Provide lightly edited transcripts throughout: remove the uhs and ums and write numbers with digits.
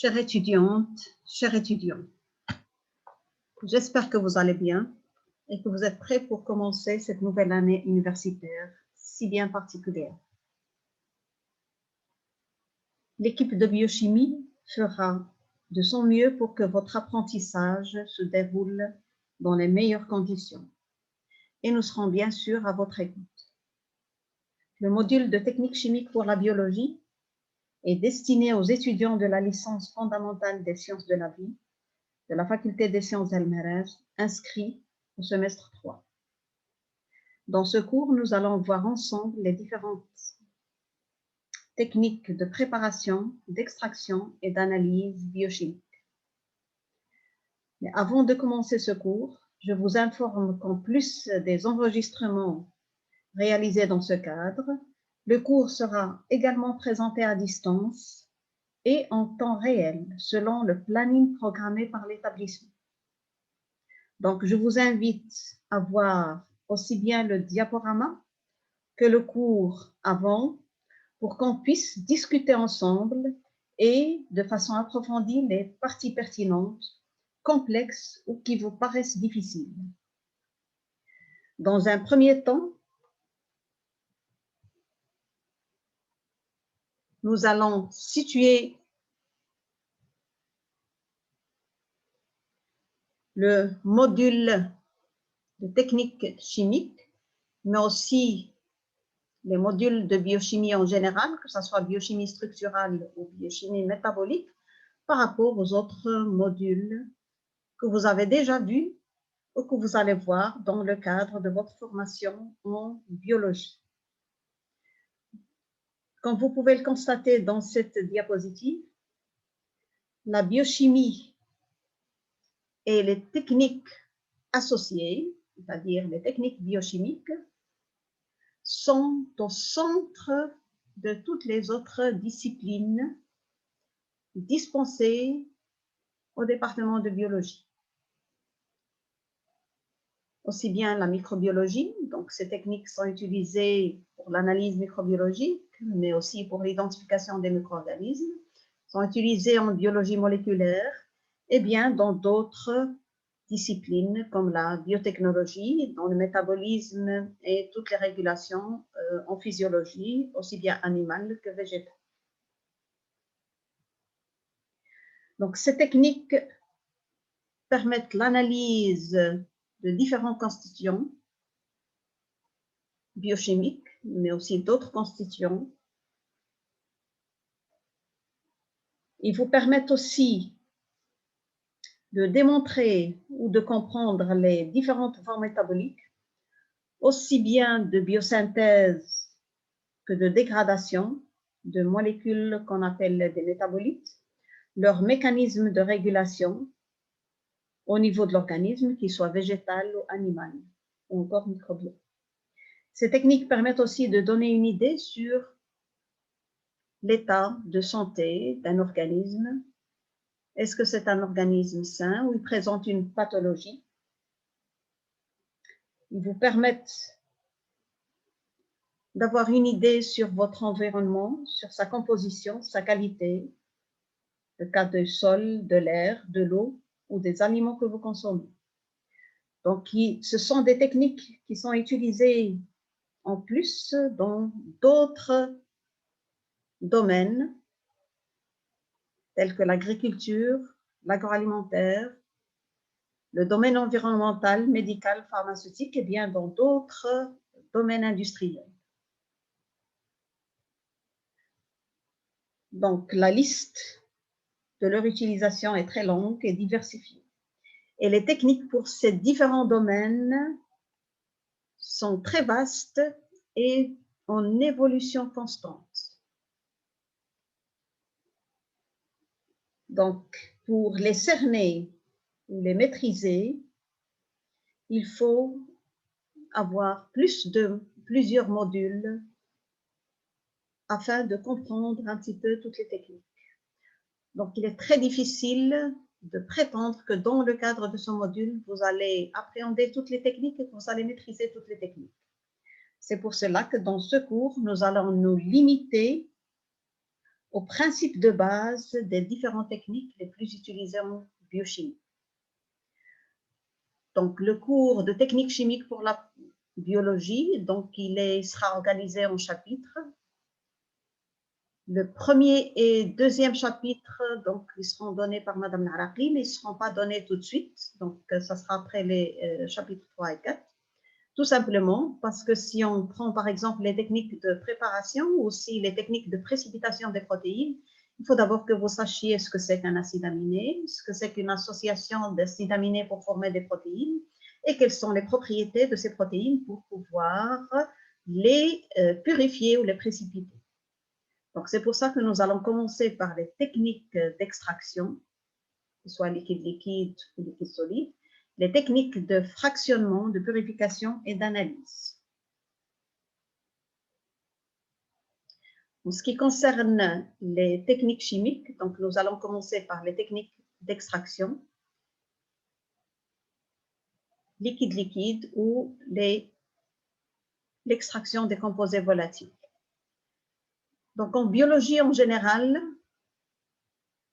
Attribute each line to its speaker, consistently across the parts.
Speaker 1: Chères étudiantes, chers étudiants, j'espère que vous allez bien et que vous êtes prêts pour commencer cette nouvelle année universitaire si bien particulière. L'équipe de biochimie fera de son mieux pour que votre apprentissage se déroule dans les meilleures conditions et nous serons bien sûr à votre écoute. Le module de technique chimique pour la biologie est destiné aux étudiants de la licence fondamentale des sciences de la vie de la faculté des sciences d'El-Meraj inscrits au semestre 3. Dans ce cours, nous allons voir ensemble les différentes techniques de préparation, d'extraction et d'analyse biochimique. Mais avant de commencer ce cours, je vous informe qu'en plus des enregistrements réalisés dans ce cadre, le cours sera également présenté à distance et en temps réel, selon le planning programmé par l'établissement. Donc, je vous invite à voir aussi bien le diaporama que le cours avant pour qu'on puisse discuter ensemble et de façon approfondie les parties pertinentes, complexes ou qui vous paraissent difficiles. Dans un premier temps, nous allons situer le module de technique chimique, mais aussi les modules de biochimie en général, que ce soit biochimie structurale ou biochimie métabolique, par rapport aux autres modules que vous avez déjà vus ou que vous allez voir dans le cadre de votre formation en biologie. Comme vous pouvez le constater dans cette diapositive, la biochimie et les techniques associées, c'est-à-dire les techniques biochimiques, sont au centre de toutes les autres disciplines dispensées au département de biologie. Aussi bien la microbiologie, donc ces techniques sont utilisées pour l'analyse microbiologique, mais aussi pour l'identification des micro-organismes, sont utilisées en biologie moléculaire et bien dans d'autres disciplines comme la biotechnologie, dans le métabolisme et toutes les régulations en physiologie, aussi bien animale que végétale. Donc ces techniques permettent l'analyse de différents constituants biochimiques, mais aussi d'autres constituants. Ils vous permettent aussi de démontrer ou de comprendre les différentes formes métaboliques, aussi bien de biosynthèse que de dégradation de molécules qu'on appelle des métabolites, leur mécanisme de régulation au niveau de l'organisme, qu'il soit végétal ou animal, ou encore microbien. Ces techniques permettent aussi de donner une idée sur l'état de santé d'un organisme. Est-ce que c'est un organisme sain ou il présente une pathologie? Ils vous permettent d'avoir une idée sur votre environnement, sur sa composition, sa qualité, le cas du sol, de l'air, de l'eau ou des aliments que vous consommez. Donc, ce sont des techniques qui sont utilisées en plus dans d'autres domaines tels que l'agriculture, l'agroalimentaire, le domaine environnemental, médical, pharmaceutique et bien dans d'autres domaines industriels. Donc, la liste de leur utilisation est très longue et diversifiée. Et les techniques pour ces différents domaines sont très vastes et en évolution constante. Donc, pour les cerner ou les maîtriser, il faut avoir plusieurs modules afin de comprendre un petit peu toutes les techniques. Donc, il est très difficile de prétendre que dans le cadre de ce module, vous allez appréhender toutes les techniques et que vous allez maîtriser toutes les techniques. C'est pour cela que dans ce cours, nous allons nous limiter aux principes de base des différentes techniques les plus utilisées en biochimie. Donc, le cours de technique chimique pour la biologie, donc il sera organisé en chapitres. Le premier et deuxième chapitre, donc, ils seront donnés par Madame Naraqi, mais ils ne seront pas donnés tout de suite. Donc, ça sera après les chapitres 3 et 4. Tout simplement parce que si on prend par exemple les techniques de préparation ou aussi les techniques de précipitation des protéines, il faut d'abord que vous sachiez ce que c'est qu'un acide aminé, ce que c'est qu'une association d'acides aminés pour former des protéines et quelles sont les propriétés de ces protéines pour pouvoir les purifier ou les précipiter. Donc, c'est pour ça que nous allons commencer par les techniques d'extraction, que ce soit liquide-liquide ou liquide-solide, les techniques de fractionnement, de purification et d'analyse. En ce qui concerne les techniques chimiques, donc nous allons commencer par les techniques d'extraction, liquide-liquide ou l'extraction des composés volatiles. Donc en biologie en général,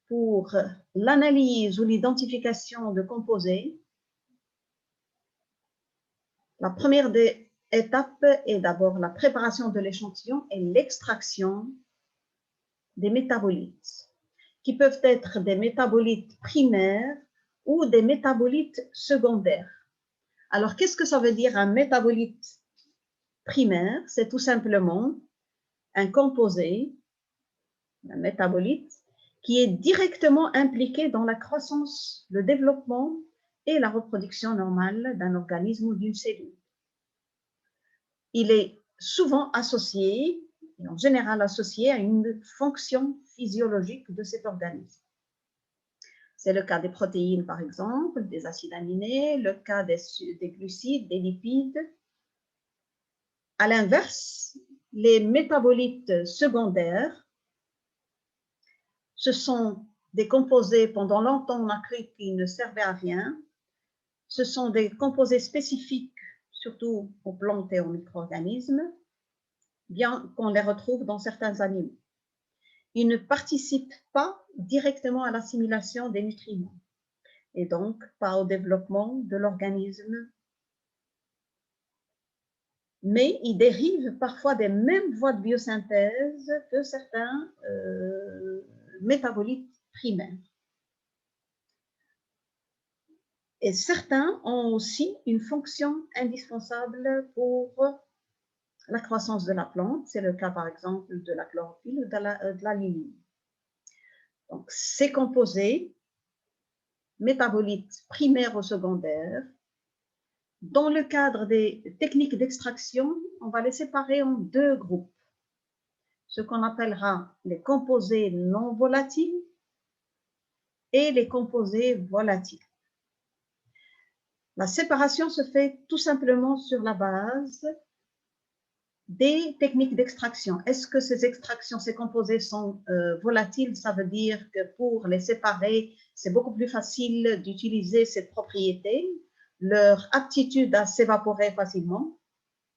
Speaker 1: pour l'analyse ou l'identification de composés, la première des étapes est d'abord la préparation de l'échantillon et l'extraction des métabolites, qui peuvent être des métabolites primaires ou des métabolites secondaires. Alors, qu'est-ce que ça veut dire un métabolite primaire? C'est tout simplement un composé, un métabolite, qui est directement impliqué dans la croissance, le développement et la reproduction normale d'un organisme ou d'une cellule. Il est souvent associé, et en général associé à une fonction physiologique de cet organisme. C'est le cas des protéines, par exemple, des acides aminés, le cas des glucides, des lipides. À l'inverse, les métabolites secondaires, ce sont des composés, pendant longtemps on a cru qu'ils ne servaient à rien. Ce sont des composés spécifiques, surtout aux plantes et aux micro-organismes, bien qu'on les retrouve dans certains animaux. Ils ne participent pas directement à l'assimilation des nutriments et donc pas au développement de l'organisme. Mais ils dérivent parfois des mêmes voies de biosynthèse que certains métabolites primaires. Et certains ont aussi une fonction indispensable pour la croissance de la plante. C'est le cas, par exemple, de la chlorophylle ou de la lignine. Donc, ces composés, métabolites primaires ou secondaires, dans le cadre des techniques d'extraction, on va les séparer en deux groupes. Ce qu'on appellera les composés non volatiles et les composés volatiles. La séparation se fait tout simplement sur la base des techniques d'extraction. Est-ce que ces extractions, ces composés sont volatiles? Ça veut dire que pour les séparer, c'est beaucoup plus facile d'utiliser cette propriété, leur aptitude à s'évaporer facilement.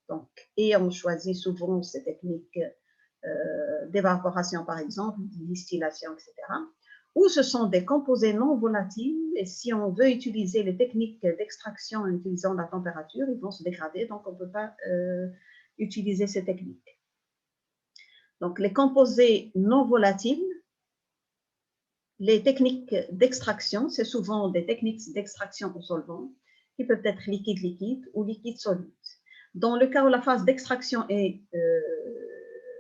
Speaker 1: Donc, et on choisit souvent ces techniques d'évaporation, par exemple, de distillation, etc. Ou ce sont des composés non volatiles, et si on veut utiliser les techniques d'extraction en utilisant la température, ils vont se dégrader, donc on ne peut pas utiliser ces techniques. Donc, les composés non volatiles, les techniques d'extraction, c'est souvent des techniques d'extraction au solvant, qui peuvent être liquide-liquide ou liquide-solide. Dans le cas où la phase d'extraction est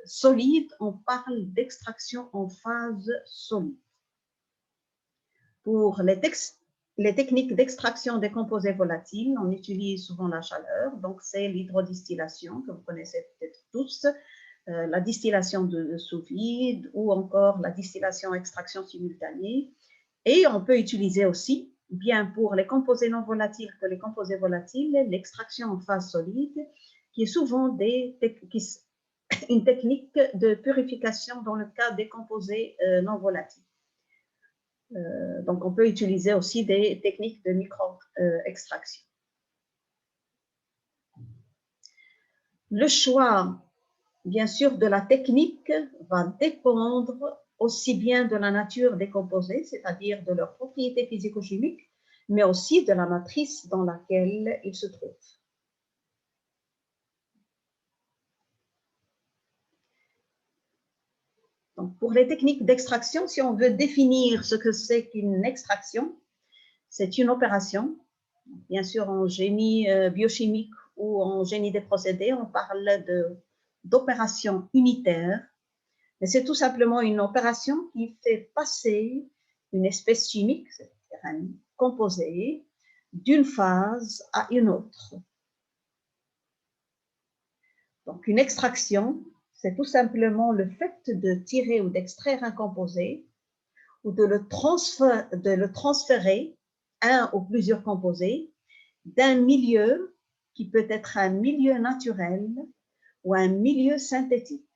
Speaker 1: solide, on parle d'extraction en phase solide. Pour les techniques d'extraction des composés volatiles, on utilise souvent la chaleur, donc c'est l'hydrodistillation que vous connaissez peut-être tous, la distillation de sous vide ou encore la distillation-extraction simultanée. Et on peut utiliser aussi, bien pour les composés non volatiles que les composés volatiles, l'extraction en phase solide, qui est souvent une technique de purification dans le cas des composés non volatiles. Donc, on peut utiliser aussi des techniques de micro-extraction. Le choix, bien sûr, de la technique va dépendre aussi bien de la nature des composés, c'est-à-dire de leurs propriétés physico-chimiques, mais aussi de la matrice dans laquelle ils se trouvent. Donc, pour les techniques d'extraction, si on veut définir ce que c'est qu'une extraction, c'est une opération. Bien sûr, en génie biochimique ou en génie des procédés, on parle d'opération unitaire, mais c'est tout simplement une opération qui fait passer une espèce chimique, c'est-à-dire un composé, d'une phase à une autre. Donc, une extraction, c'est tout simplement le fait de tirer ou d'extraire un composé ou de le transférer, un ou plusieurs composés, d'un milieu qui peut être un milieu naturel ou un milieu synthétique,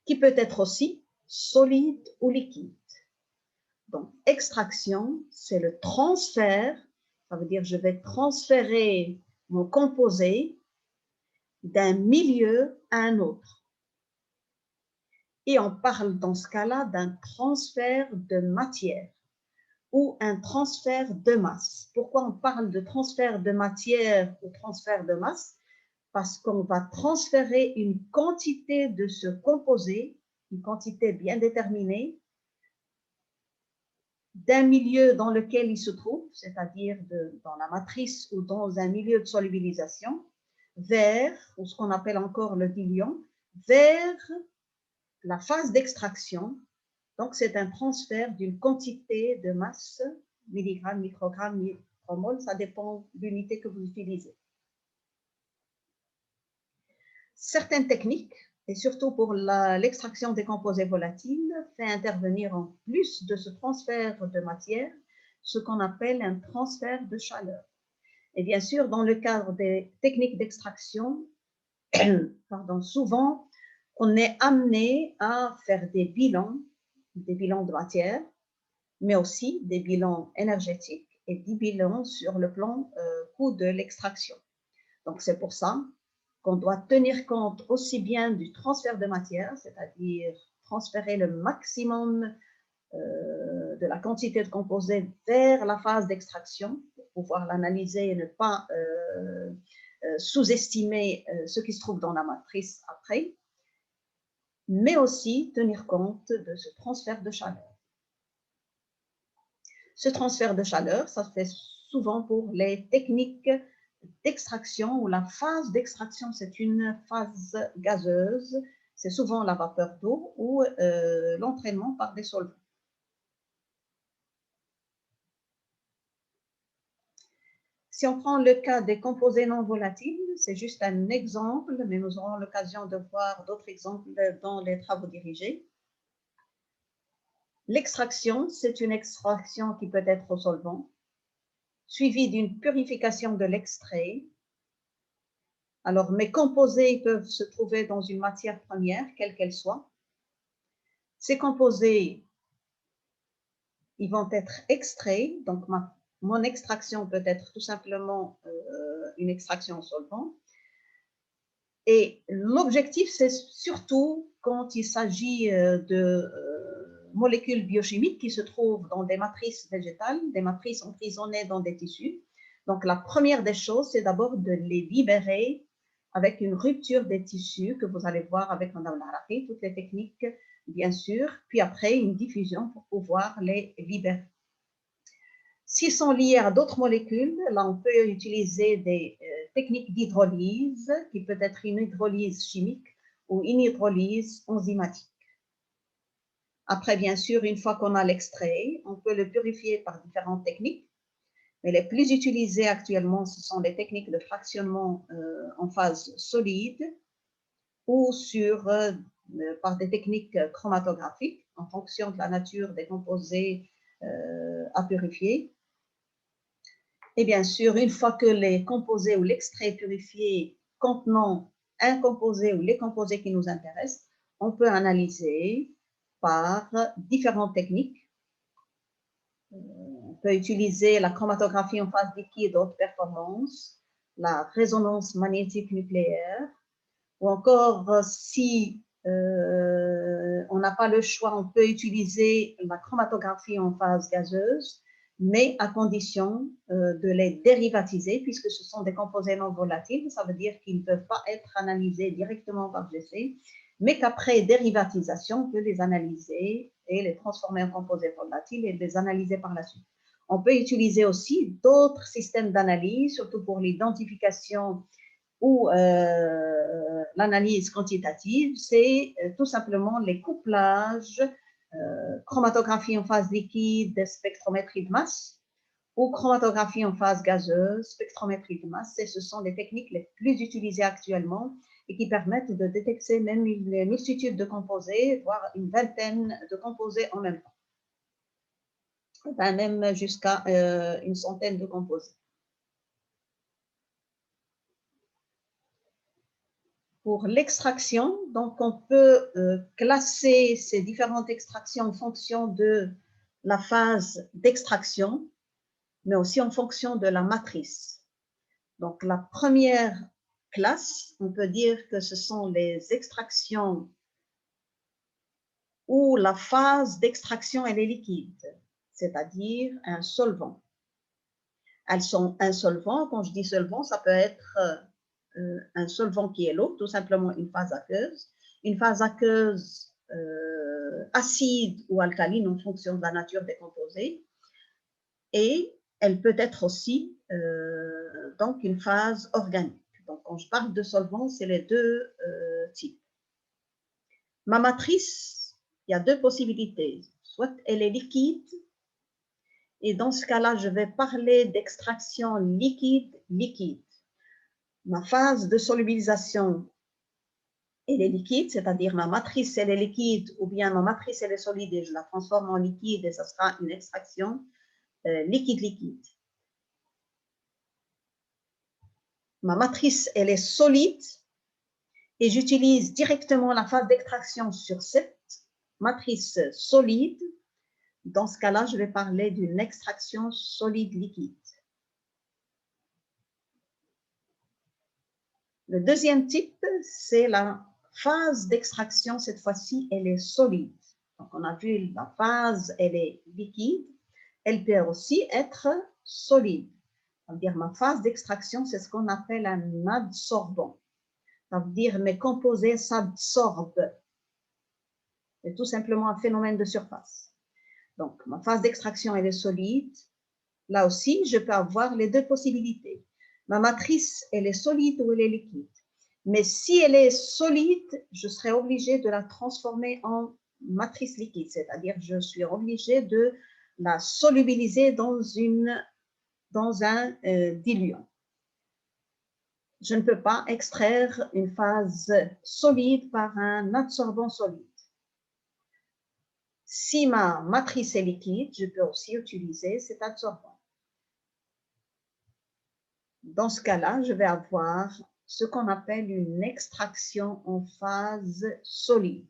Speaker 1: qui peut être aussi solide ou liquide. Donc, extraction, c'est le transfert, ça veut dire je vais transférer mon composé d'un milieu à un autre. Et on parle dans ce cas-là d'un transfert de matière ou un transfert de masse. Pourquoi on parle de transfert de matière ou transfert de masse? Parce qu'on va transférer une quantité de ce composé, une quantité bien déterminée, d'un milieu dans lequel il se trouve, c'est-à-dire dans la matrice ou dans un milieu de solubilisation, vers, ou ce qu'on appelle encore le diluant, vers la phase d'extraction. Donc, c'est un transfert d'une quantité de masse, milligrammes, microgrammes, micromoles, ça dépend de l'unité que vous utilisez. Certaines techniques, et surtout pour l'extraction des composés volatiles, fait intervenir en plus de ce transfert de matière, ce qu'on appelle un transfert de chaleur. Et bien sûr, dans le cadre des techniques d'extraction, souvent, on est amené à faire des bilans de matière, mais aussi des bilans énergétiques et des bilans sur le plan coût de l'extraction. Donc, c'est pour ça qu'on doit tenir compte aussi bien du transfert de matière, c'est-à-dire transférer le maximum de la quantité de composés vers la phase d'extraction pour pouvoir l'analyser et ne pas sous-estimer ce qui se trouve dans la matrice après, mais aussi tenir compte de ce transfert de chaleur. Ce transfert de chaleur, ça se fait souvent pour les techniques d'extraction ou la phase d'extraction, c'est une phase gazeuse, c'est souvent la vapeur d'eau ou l'entraînement par des solvants. Si on prend le cas des composés non volatiles, c'est juste un exemple, mais nous aurons l'occasion de voir d'autres exemples dans les travaux dirigés. L'extraction, c'est une extraction qui peut être au solvant, suivie d'une purification de l'extrait. Alors, mes composés peuvent se trouver dans une matière première, quelle qu'elle soit. Ces composés, ils vont être extraits, donc mon extraction peut être tout simplement une extraction au solvant. Et l'objectif, c'est surtout quand il s'agit de molécules biochimiques qui se trouvent dans des matrices végétales, des matrices emprisonnées dans des tissus. Donc, la première des choses, c'est d'abord de les libérer avec une rupture des tissus que vous allez voir avec Mme Lahrafi, toutes les techniques, bien sûr, puis après une diffusion pour pouvoir les libérer. S'ils sont liés à d'autres molécules, là, on peut utiliser des techniques d'hydrolyse, qui peut être une hydrolyse chimique ou une hydrolyse enzymatique. Après, bien sûr, une fois qu'on a l'extrait, on peut le purifier par différentes techniques, mais les plus utilisées actuellement, ce sont les techniques de fractionnement en phase solide ou par des techniques chromatographiques en fonction de la nature des composés à purifier. Et bien sûr, une fois que les composés ou l'extrait purifié contenant un composé ou les composés qui nous intéressent, on peut analyser par différentes techniques. On peut utiliser la chromatographie en phase liquide haute performance, la résonance magnétique nucléaire, ou encore si on n'a pas le choix, on peut utiliser la chromatographie en phase gazeuse, mais à condition de les dérivatiser, puisque ce sont des composés non volatiles, ça veut dire qu'ils ne peuvent pas être analysés directement par GC, mais qu'après dérivatisation, on peut les analyser et les transformer en composés volatiles et les analyser par la suite. On peut utiliser aussi d'autres systèmes d'analyse, surtout pour l'identification ou l'analyse quantitative, c'est tout simplement les couplages, chromatographie en phase liquide, spectrométrie de masse, ou chromatographie en phase gazeuse, spectrométrie de masse. Et ce sont les techniques les plus utilisées actuellement et qui permettent de détecter même une multitude de composés, voire une vingtaine de composés en même temps. Enfin, même jusqu'à une centaine de composés. Pour l'extraction, donc on peut classer ces différentes extractions en fonction de la phase d'extraction, mais aussi en fonction de la matrice. Donc la première classe, on peut dire que ce sont les extractions où la phase d'extraction elle est liquide, c'est-à-dire un solvant. Elles sont un solvant, quand je dis solvant, ça peut être un solvant qui est l'eau, tout simplement une phase aqueuse acide ou alcaline en fonction de la nature des composés, et elle peut être aussi donc une phase organique. Donc quand je parle de solvant, c'est les deux types. Ma matrice, il y a deux possibilités, soit elle est liquide, et dans ce cas-là, je vais parler d'extraction liquide-liquide. Ma phase de solubilisation, elle est liquide, c'est-à-dire ma matrice, elle est liquide, ou bien ma matrice, elle est solide et je la transforme en liquide et ça sera une extraction liquide-liquide. Ma matrice, elle est solide et j'utilise directement la phase d'extraction sur cette matrice solide. Dans ce cas-là, je vais parler d'une extraction solide-liquide. Le deuxième type, c'est la phase d'extraction. Cette fois-ci, elle est solide. Donc, on a vu la phase, elle est liquide. Elle peut aussi être solide. Ça veut dire ma phase d'extraction, c'est ce qu'on appelle un adsorbant. Ça veut dire mes composés s'absorbent. C'est tout simplement un phénomène de surface. Donc, ma phase d'extraction, elle est solide. Là aussi, je peux avoir les deux possibilités. Ma matrice, elle est solide ou elle est liquide. Mais si elle est solide, je serai obligée de la transformer en matrice liquide, c'est-à-dire je suis obligée de la solubiliser dans un diluant. Je ne peux pas extraire une phase solide par un adsorbant solide. Si ma matrice est liquide, je peux aussi utiliser cet adsorbant. Dans ce cas-là, je vais avoir ce qu'on appelle une extraction en phase solide.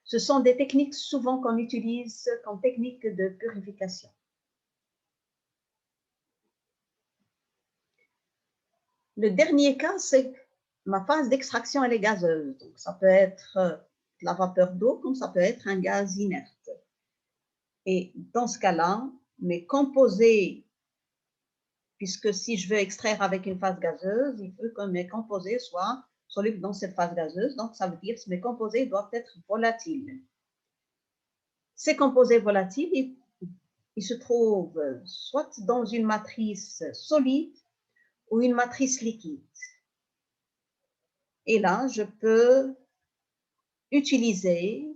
Speaker 1: Ce sont des techniques souvent qu'on utilise comme technique de purification. Le dernier cas, c'est que ma phase d'extraction, elle est gazeuse. Donc, ça peut être de la vapeur d'eau, comme ça peut être un gaz inerte. Et dans ce cas-là, mes composés, puisque si je veux extraire avec une phase gazeuse, il faut que mes composés soient solubles dans cette phase gazeuse. Donc, ça veut dire que mes composés doivent être volatiles. Ces composés volatiles, ils se trouvent soit dans une matrice solide ou une matrice liquide. Et là, je peux utiliser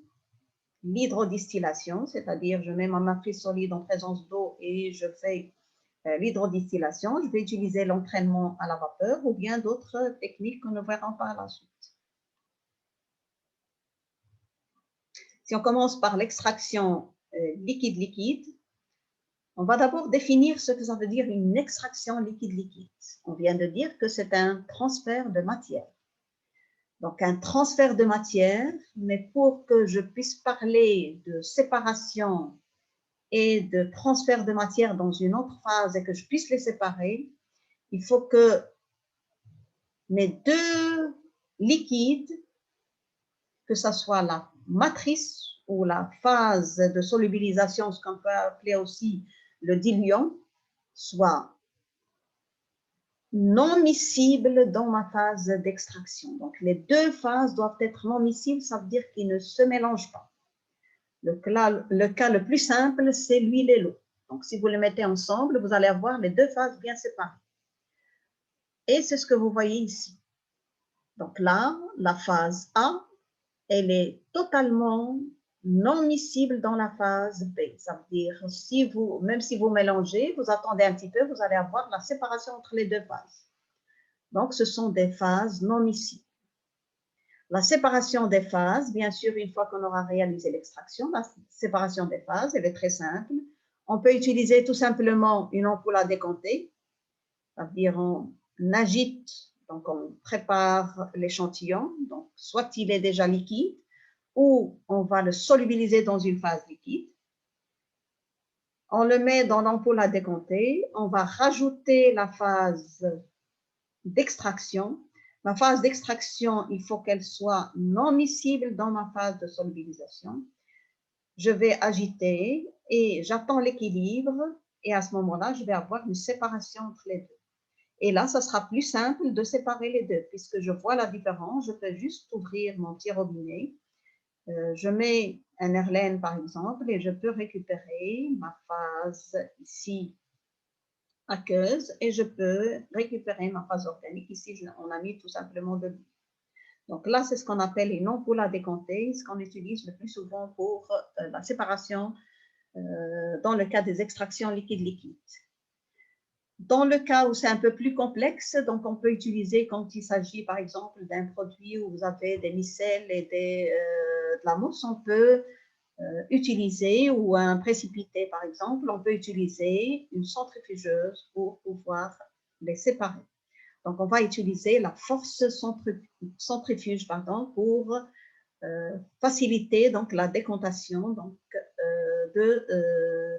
Speaker 1: l'hydrodistillation, c'est-à-dire je mets ma matrice solide en présence d'eau et je fais l'hydrodistillation. Je vais utiliser l'entraînement à la vapeur ou bien d'autres techniques que nous verrons par la suite. Si on commence par l'extraction liquide-liquide, on va d'abord définir ce que ça veut dire une extraction liquide-liquide. On vient de dire que c'est un transfert de matière. Donc, un transfert de matière, mais pour que je puisse parler de séparation et de transfert de matière dans une autre phase et que je puisse les séparer, il faut que mes deux liquides, que ce soit la matrice ou la phase de solubilisation, ce qu'on peut appeler aussi le diluant, soit non miscible dans ma phase d'extraction. Donc, les deux phases doivent être non miscibles, ça veut dire qu'ils ne se mélangent pas. Le cas le plus simple, c'est l'huile et l'eau. Donc, si vous les mettez ensemble, vous allez avoir les deux phases bien séparées. Et c'est ce que vous voyez ici. Donc là, la phase A, elle est totalement non miscible dans la phase B. Ça veut dire, même si vous mélangez, vous attendez un petit peu, vous allez avoir la séparation entre les deux phases. Donc, ce sont des phases non miscibles. La séparation des phases, bien sûr, une fois qu'on aura réalisé l'extraction, la séparation des phases, elle est très simple. On peut utiliser tout simplement une ampoule à décompter, c'est-à-dire on agite, donc on prépare l'échantillon, donc soit il est déjà liquide, ou on va le solubiliser dans une phase liquide. On le met dans l'ampoule à décompter, on va rajouter la phase d'extraction. Ma phase d'extraction, il faut qu'elle soit non miscible dans ma phase de solubilisation. Je vais agiter et j'attends l'équilibre et à ce moment-là, je vais avoir une séparation entre les deux. Et là, ça sera plus simple de séparer les deux puisque je vois la différence. Je peux juste ouvrir mon petit robinet. Je mets un Erlen par exemple et je peux récupérer ma phase ici aqueuse et je peux récupérer ma phase organique. Ici, on a mis tout simplement de l'eau. Donc là, c'est ce qu'on appelle une ampoule à décompter, ce qu'on utilise le plus souvent pour la séparation dans le cas des extractions liquide-liquide. Dans le cas où c'est un peu plus complexe, donc on peut utiliser quand il s'agit par exemple d'un produit où vous avez des micelles et de la mousse, on peut utiliser, ou un précipité par exemple, on peut utiliser une centrifugeuse pour pouvoir les séparer. Donc on va utiliser la force centrifuge pour faciliter donc la décontation donc, de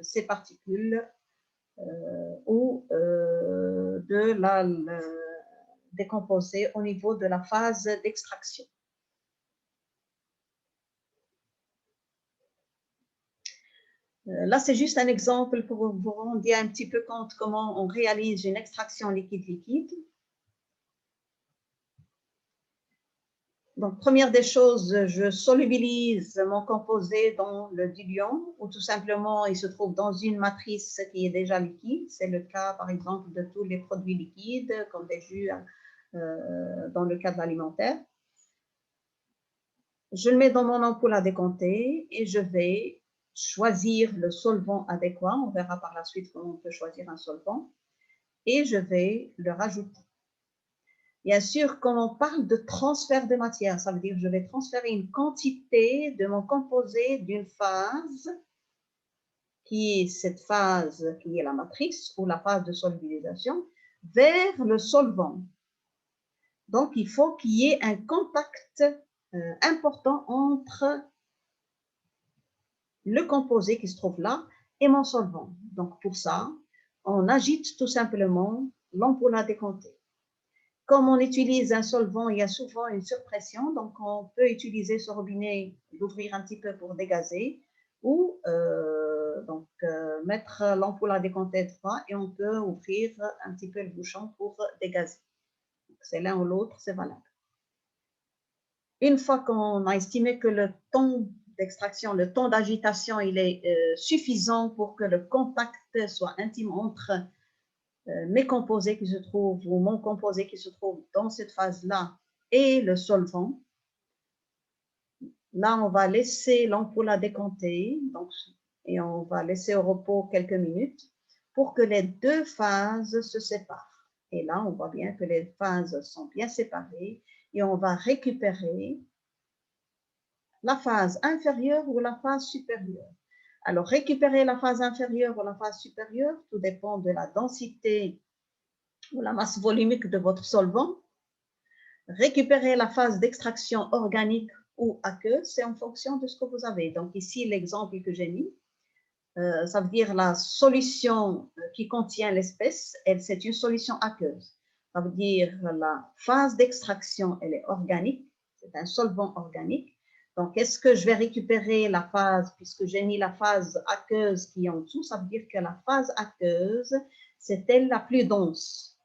Speaker 1: ces particules ou de la décomposer au niveau de la phase d'extraction. Là, c'est juste un exemple pour vous rendre un petit peu compte comment on réalise une extraction liquide-liquide. Donc, première des choses, je solubilise mon composé dans le diluant ou tout simplement, il se trouve dans une matrice qui est déjà liquide. C'est le cas, par exemple, de tous les produits liquides, comme des jus dans le cas de l'alimentaire. Je le mets dans mon ampoule à décompter et je vais choisir le solvant adéquat. On verra par la suite comment on peut choisir un solvant. Et je vais le rajouter. Bien sûr, quand on parle de transfert de matière, ça veut dire que je vais transférer une quantité de mon composé d'une phase, qui est cette phase qui est la matrice ou la phase de solubilisation, vers le solvant. Donc, il faut qu'il y ait un contact important entre le composé qui se trouve là et mon solvant. Donc, pour ça, on agite tout simplement l'ampoule à décompter. Comme on utilise un solvant, il y a souvent une surpression, donc on peut utiliser ce robinet, l'ouvrir un petit peu pour dégazer, ou mettre l'ampoule à décompter droit et on peut ouvrir un petit peu le bouchon pour dégazer. C'est l'un ou l'autre, c'est valable. Une fois qu'on a estimé que le temps d'extraction, le temps d'agitation, il est suffisant pour que le contact soit intime entre mes composés qui se trouvent, ou mon composé qui se trouve dans cette phase-là et le solvant. Là, on va laisser l'ampoule à décompter donc, et on va laisser au repos quelques minutes pour que les deux phases se séparent. Et là, on voit bien que les phases sont bien séparées et on va récupérer la phase inférieure ou la phase supérieure. Alors, récupérer la phase inférieure ou la phase supérieure, tout dépend de la densité ou la masse volumique de votre solvant. Récupérer la phase d'extraction organique ou aqueuse, c'est en fonction de ce que vous avez. Donc ici, l'exemple que j'ai mis, ça veut dire la solution qui contient l'espèce, c'est une solution aqueuse. Ça veut dire la phase d'extraction, elle est organique, c'est un solvant organique. Donc, est-ce que je vais récupérer la phase, puisque j'ai mis la phase aqueuse qui est en dessous, ça veut dire que la phase aqueuse, c'est elle la plus dense.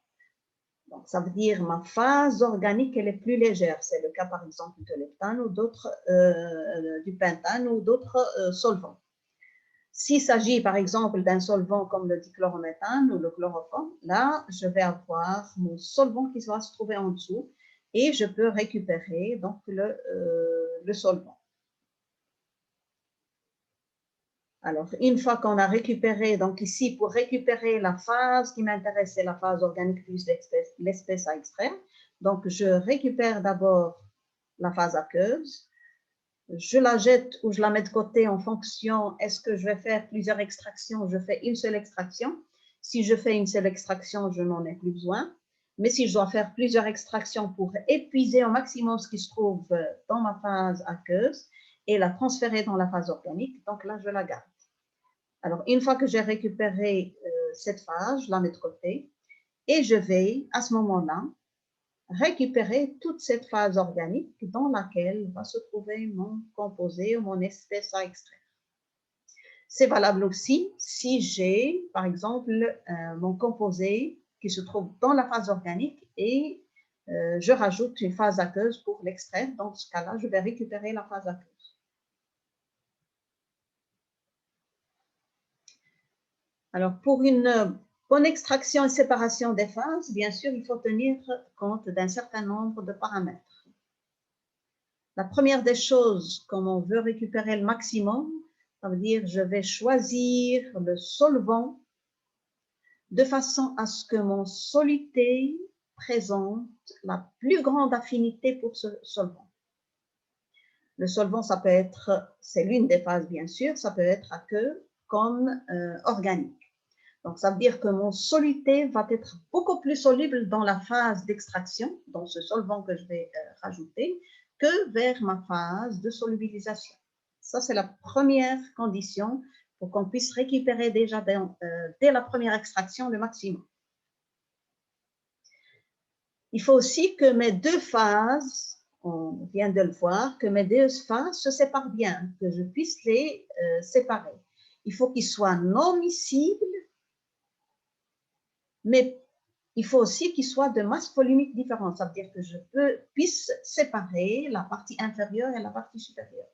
Speaker 1: Donc, ça veut dire ma phase organique, elle est plus légère. C'est le cas, par exemple, de l'heptane ou d'autres, du pentane ou d'autres solvants. S'il s'agit, par exemple, d'un solvant comme le dichlorométhane ou le chloroforme, là, je vais avoir mon solvant qui va se trouver en dessous et je peux récupérer donc le solvant. Alors, une fois qu'on a récupéré, donc ici, pour récupérer la phase qui m'intéresse, c'est la phase organique plus l'espèce à extraire. Donc, je récupère d'abord la phase aqueuse. Je la jette ou je la mets de côté en fonction, est-ce que je vais faire plusieurs extractions? Je fais une seule extraction. Si je fais une seule extraction, je n'en ai plus besoin. Mais si je dois faire plusieurs extractions pour épuiser au maximum ce qui se trouve dans ma phase aqueuse et la transférer dans la phase organique, donc là, je la garde. Alors, une fois que j'ai récupéré cette phase, je la mets de côté et je vais, à ce moment-là, récupérer toute cette phase organique dans laquelle va se trouver mon composé ou mon espèce à extraire. C'est valable aussi si j'ai, par exemple, mon composé qui se trouve dans la phase organique et je rajoute une phase aqueuse pour l'extraire. Dans ce cas-là, je vais récupérer la phase aqueuse. Alors, pour une bonne extraction et séparation des phases, bien sûr, il faut tenir compte d'un certain nombre de paramètres. La première des choses, comme on veut récupérer le maximum, ça veut dire je vais choisir le solvant de façon à ce que mon soluté présente la plus grande affinité pour ce solvant. Le solvant, ça peut être, c'est l'une des phases bien sûr, ça peut être aqueux comme organique. Donc, ça veut dire que mon soluté va être beaucoup plus soluble dans la phase d'extraction, dans ce solvant que je vais rajouter, que vers ma phase de solubilisation. Ça, c'est la première condition pour qu'on puisse récupérer déjà dès la première extraction le maximum. Il faut aussi que mes deux phases, on vient de le voir, que mes deux phases se séparent bien, que je puisse les séparer. Il faut qu'ils soient non miscibles, mais il faut aussi qu'il soit de masse volumique différente. Ça veut dire que je puisse séparer la partie inférieure et la partie supérieure.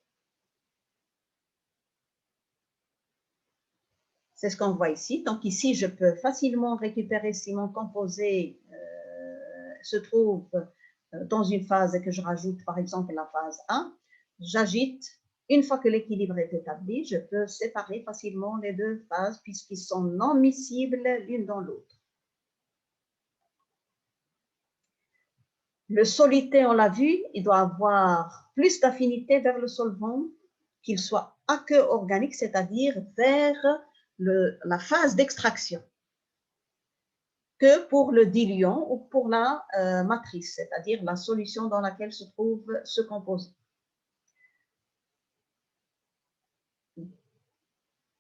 Speaker 1: C'est ce qu'on voit ici. Donc ici, je peux facilement récupérer si mon composé se trouve dans une phase et que je rajoute par exemple la phase A. J'agite. Une fois que l'équilibre est établi, je peux séparer facilement les deux phases puisqu'ils sont non miscibles l'une dans l'autre. Le soluté, on l'a vu, il doit avoir plus d'affinité vers le solvant, qu'il soit aqueux organique, c'est-à-dire vers la phase d'extraction, que pour le diluant ou pour la matrice, c'est-à-dire la solution dans laquelle se trouve ce composé.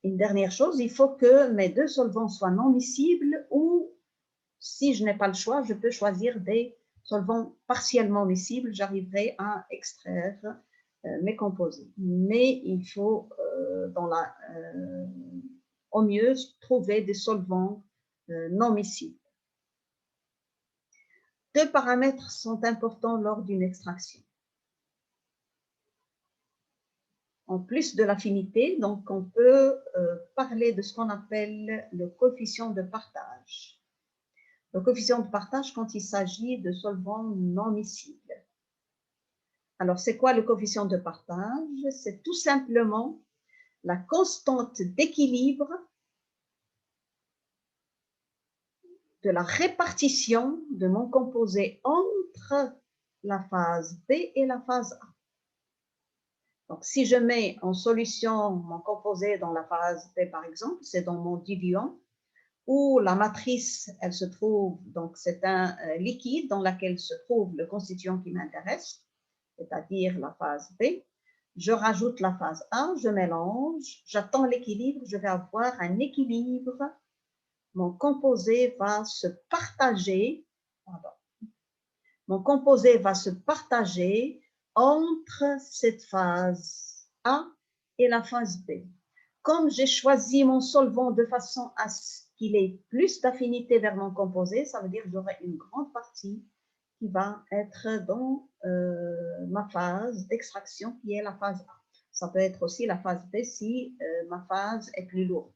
Speaker 1: Une dernière chose, il faut que mes deux solvants soient non miscibles ou, si je n'ai pas le choix, je peux choisir des solvants partiellement miscibles, j'arriverai à extraire mes composés. Mais il faut, au mieux, trouver des solvants non miscibles. Deux paramètres sont importants lors d'une extraction. En plus de l'affinité, donc on peut parler de ce qu'on appelle le coefficient de partage. Le coefficient de partage quand il s'agit de solvants non miscibles. Alors, c'est quoi le coefficient de partage? C'est tout simplement la constante d'équilibre de la répartition de mon composé entre la phase B et la phase A. Donc, si je mets en solution mon composé dans la phase B, par exemple, c'est dans mon diluant, où la matrice, elle se trouve, donc c'est un liquide dans lequel se trouve le constituant qui m'intéresse, c'est-à-dire la phase B. Je rajoute la phase A, je mélange, j'attends l'équilibre, je vais avoir un équilibre. Mon composé va se partager, mon composé va se partager entre cette phase A et la phase B. Comme j'ai choisi mon solvant de façon à ce qu'il ait plus d'affinité vers mon composé, ça veut dire que j'aurai une grande partie qui va être dans ma phase d'extraction qui est la phase A. Ça peut être aussi la phase B si ma phase est plus lourde.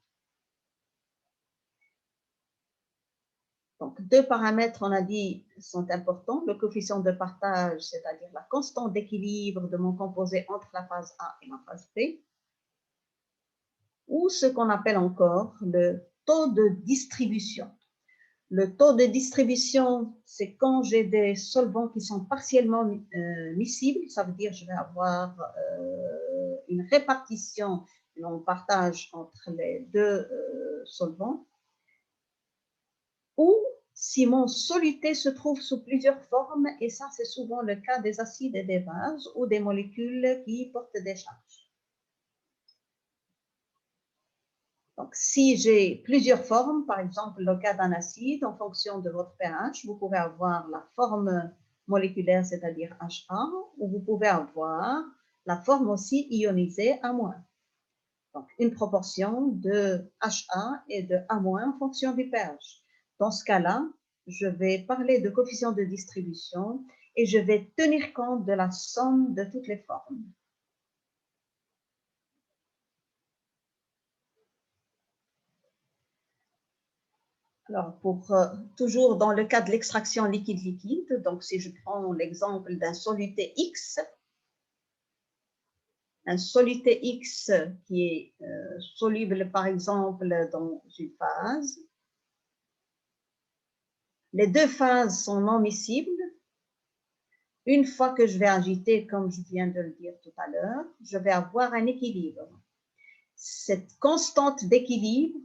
Speaker 1: Donc, deux paramètres, on a dit, sont importants. Le coefficient de partage, c'est-à-dire la constante d'équilibre de mon composé entre la phase A et la phase B, ou ce qu'on appelle encore le taux de distribution. Le taux de distribution, c'est quand j'ai des solvants qui sont partiellement miscibles, ça veut dire que je vais avoir une répartition, on partage entre les deux solvants, ou si mon soluté se trouve sous plusieurs formes, et ça c'est souvent le cas des acides et des bases ou des molécules qui portent des charges. Donc, si j'ai plusieurs formes, par exemple le cas d'un acide, en fonction de votre pH, vous pouvez avoir la forme moléculaire, c'est-à-dire HA, ou vous pouvez avoir la forme aussi ionisée A-. Donc, une proportion de HA et de A- en fonction du pH. Dans ce cas-là, je vais parler de coefficient de distribution et je vais tenir compte de la somme de toutes les formes. Alors, toujours dans le cas de l'extraction liquide-liquide, donc si je prends l'exemple d'un soluté X, un soluté X qui est soluble par exemple dans une phase, les deux phases sont non miscibles. Une fois que je vais agiter, comme je viens de le dire tout à l'heure, je vais avoir un équilibre. Cette constante d'équilibre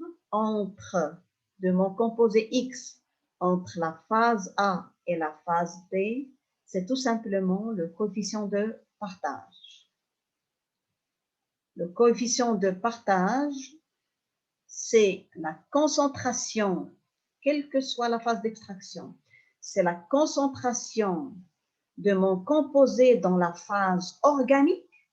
Speaker 1: de mon composé X entre la phase A et la phase B, c'est tout simplement le coefficient de partage. Le coefficient de partage, c'est la concentration, quelle que soit la phase d'extraction, c'est la concentration de mon composé dans la phase organique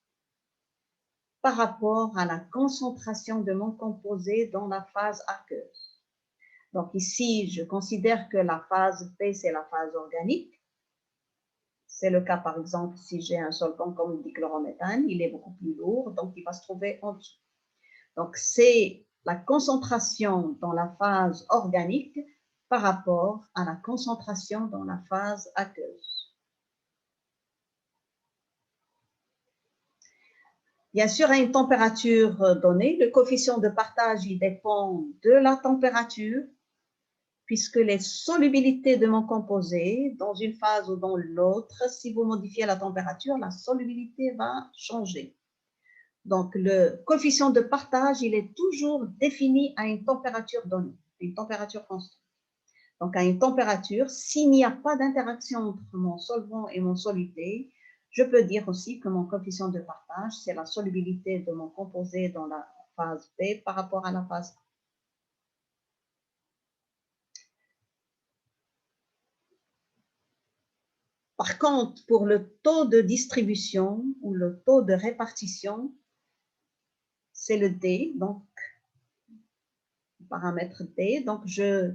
Speaker 1: par rapport à la concentration de mon composé dans la phase aqueuse. Donc ici, je considère que la phase P, c'est la phase organique. C'est le cas, par exemple, si j'ai un solvant comme le dichlorométhane, il est beaucoup plus lourd, donc il va se trouver en dessous. Donc c'est la concentration dans la phase organique par rapport à la concentration dans la phase aqueuse. Bien sûr, à une température donnée, le coefficient de partage il dépend de la température, puisque les solubilités de mon composé, dans une phase ou dans l'autre, si vous modifiez la température, la solubilité va changer. Donc, le coefficient de partage, il est toujours défini à une température donnée, une température constante. Donc, à une température, s'il n'y a pas d'interaction entre mon solvant et mon soluté, je peux dire aussi que mon coefficient de partage, c'est la solubilité de mon composé dans la phase B par rapport à la phase A. Par contre, pour le taux de distribution ou le taux de répartition, c'est le D, donc le paramètre D. Donc, je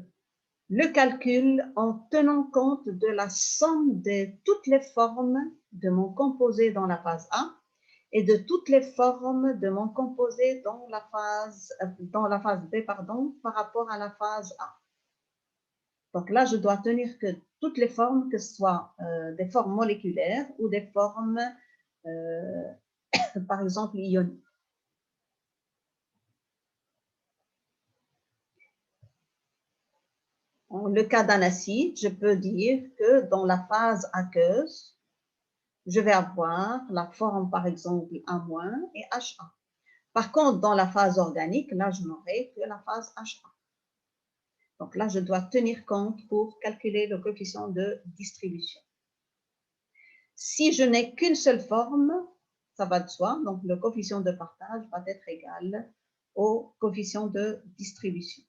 Speaker 1: le calcule en tenant compte de la somme de toutes les formes de mon composé dans la phase A et de toutes les formes de mon composé dans la phase B par rapport à la phase A. Donc là, je dois tenir que toutes les formes, que ce soit des formes moléculaires ou des formes, par exemple, ioniques. En le cas d'un acide, je peux dire que dans la phase aqueuse, je vais avoir la forme, par exemple, A- et HA. Par contre, dans la phase organique, là, je n'aurai que la phase HA. Donc là, je dois tenir compte pour calculer le coefficient de distribution. Si je n'ai qu'une seule forme, ça va de soi, donc le coefficient de partage va être égal au coefficient de distribution.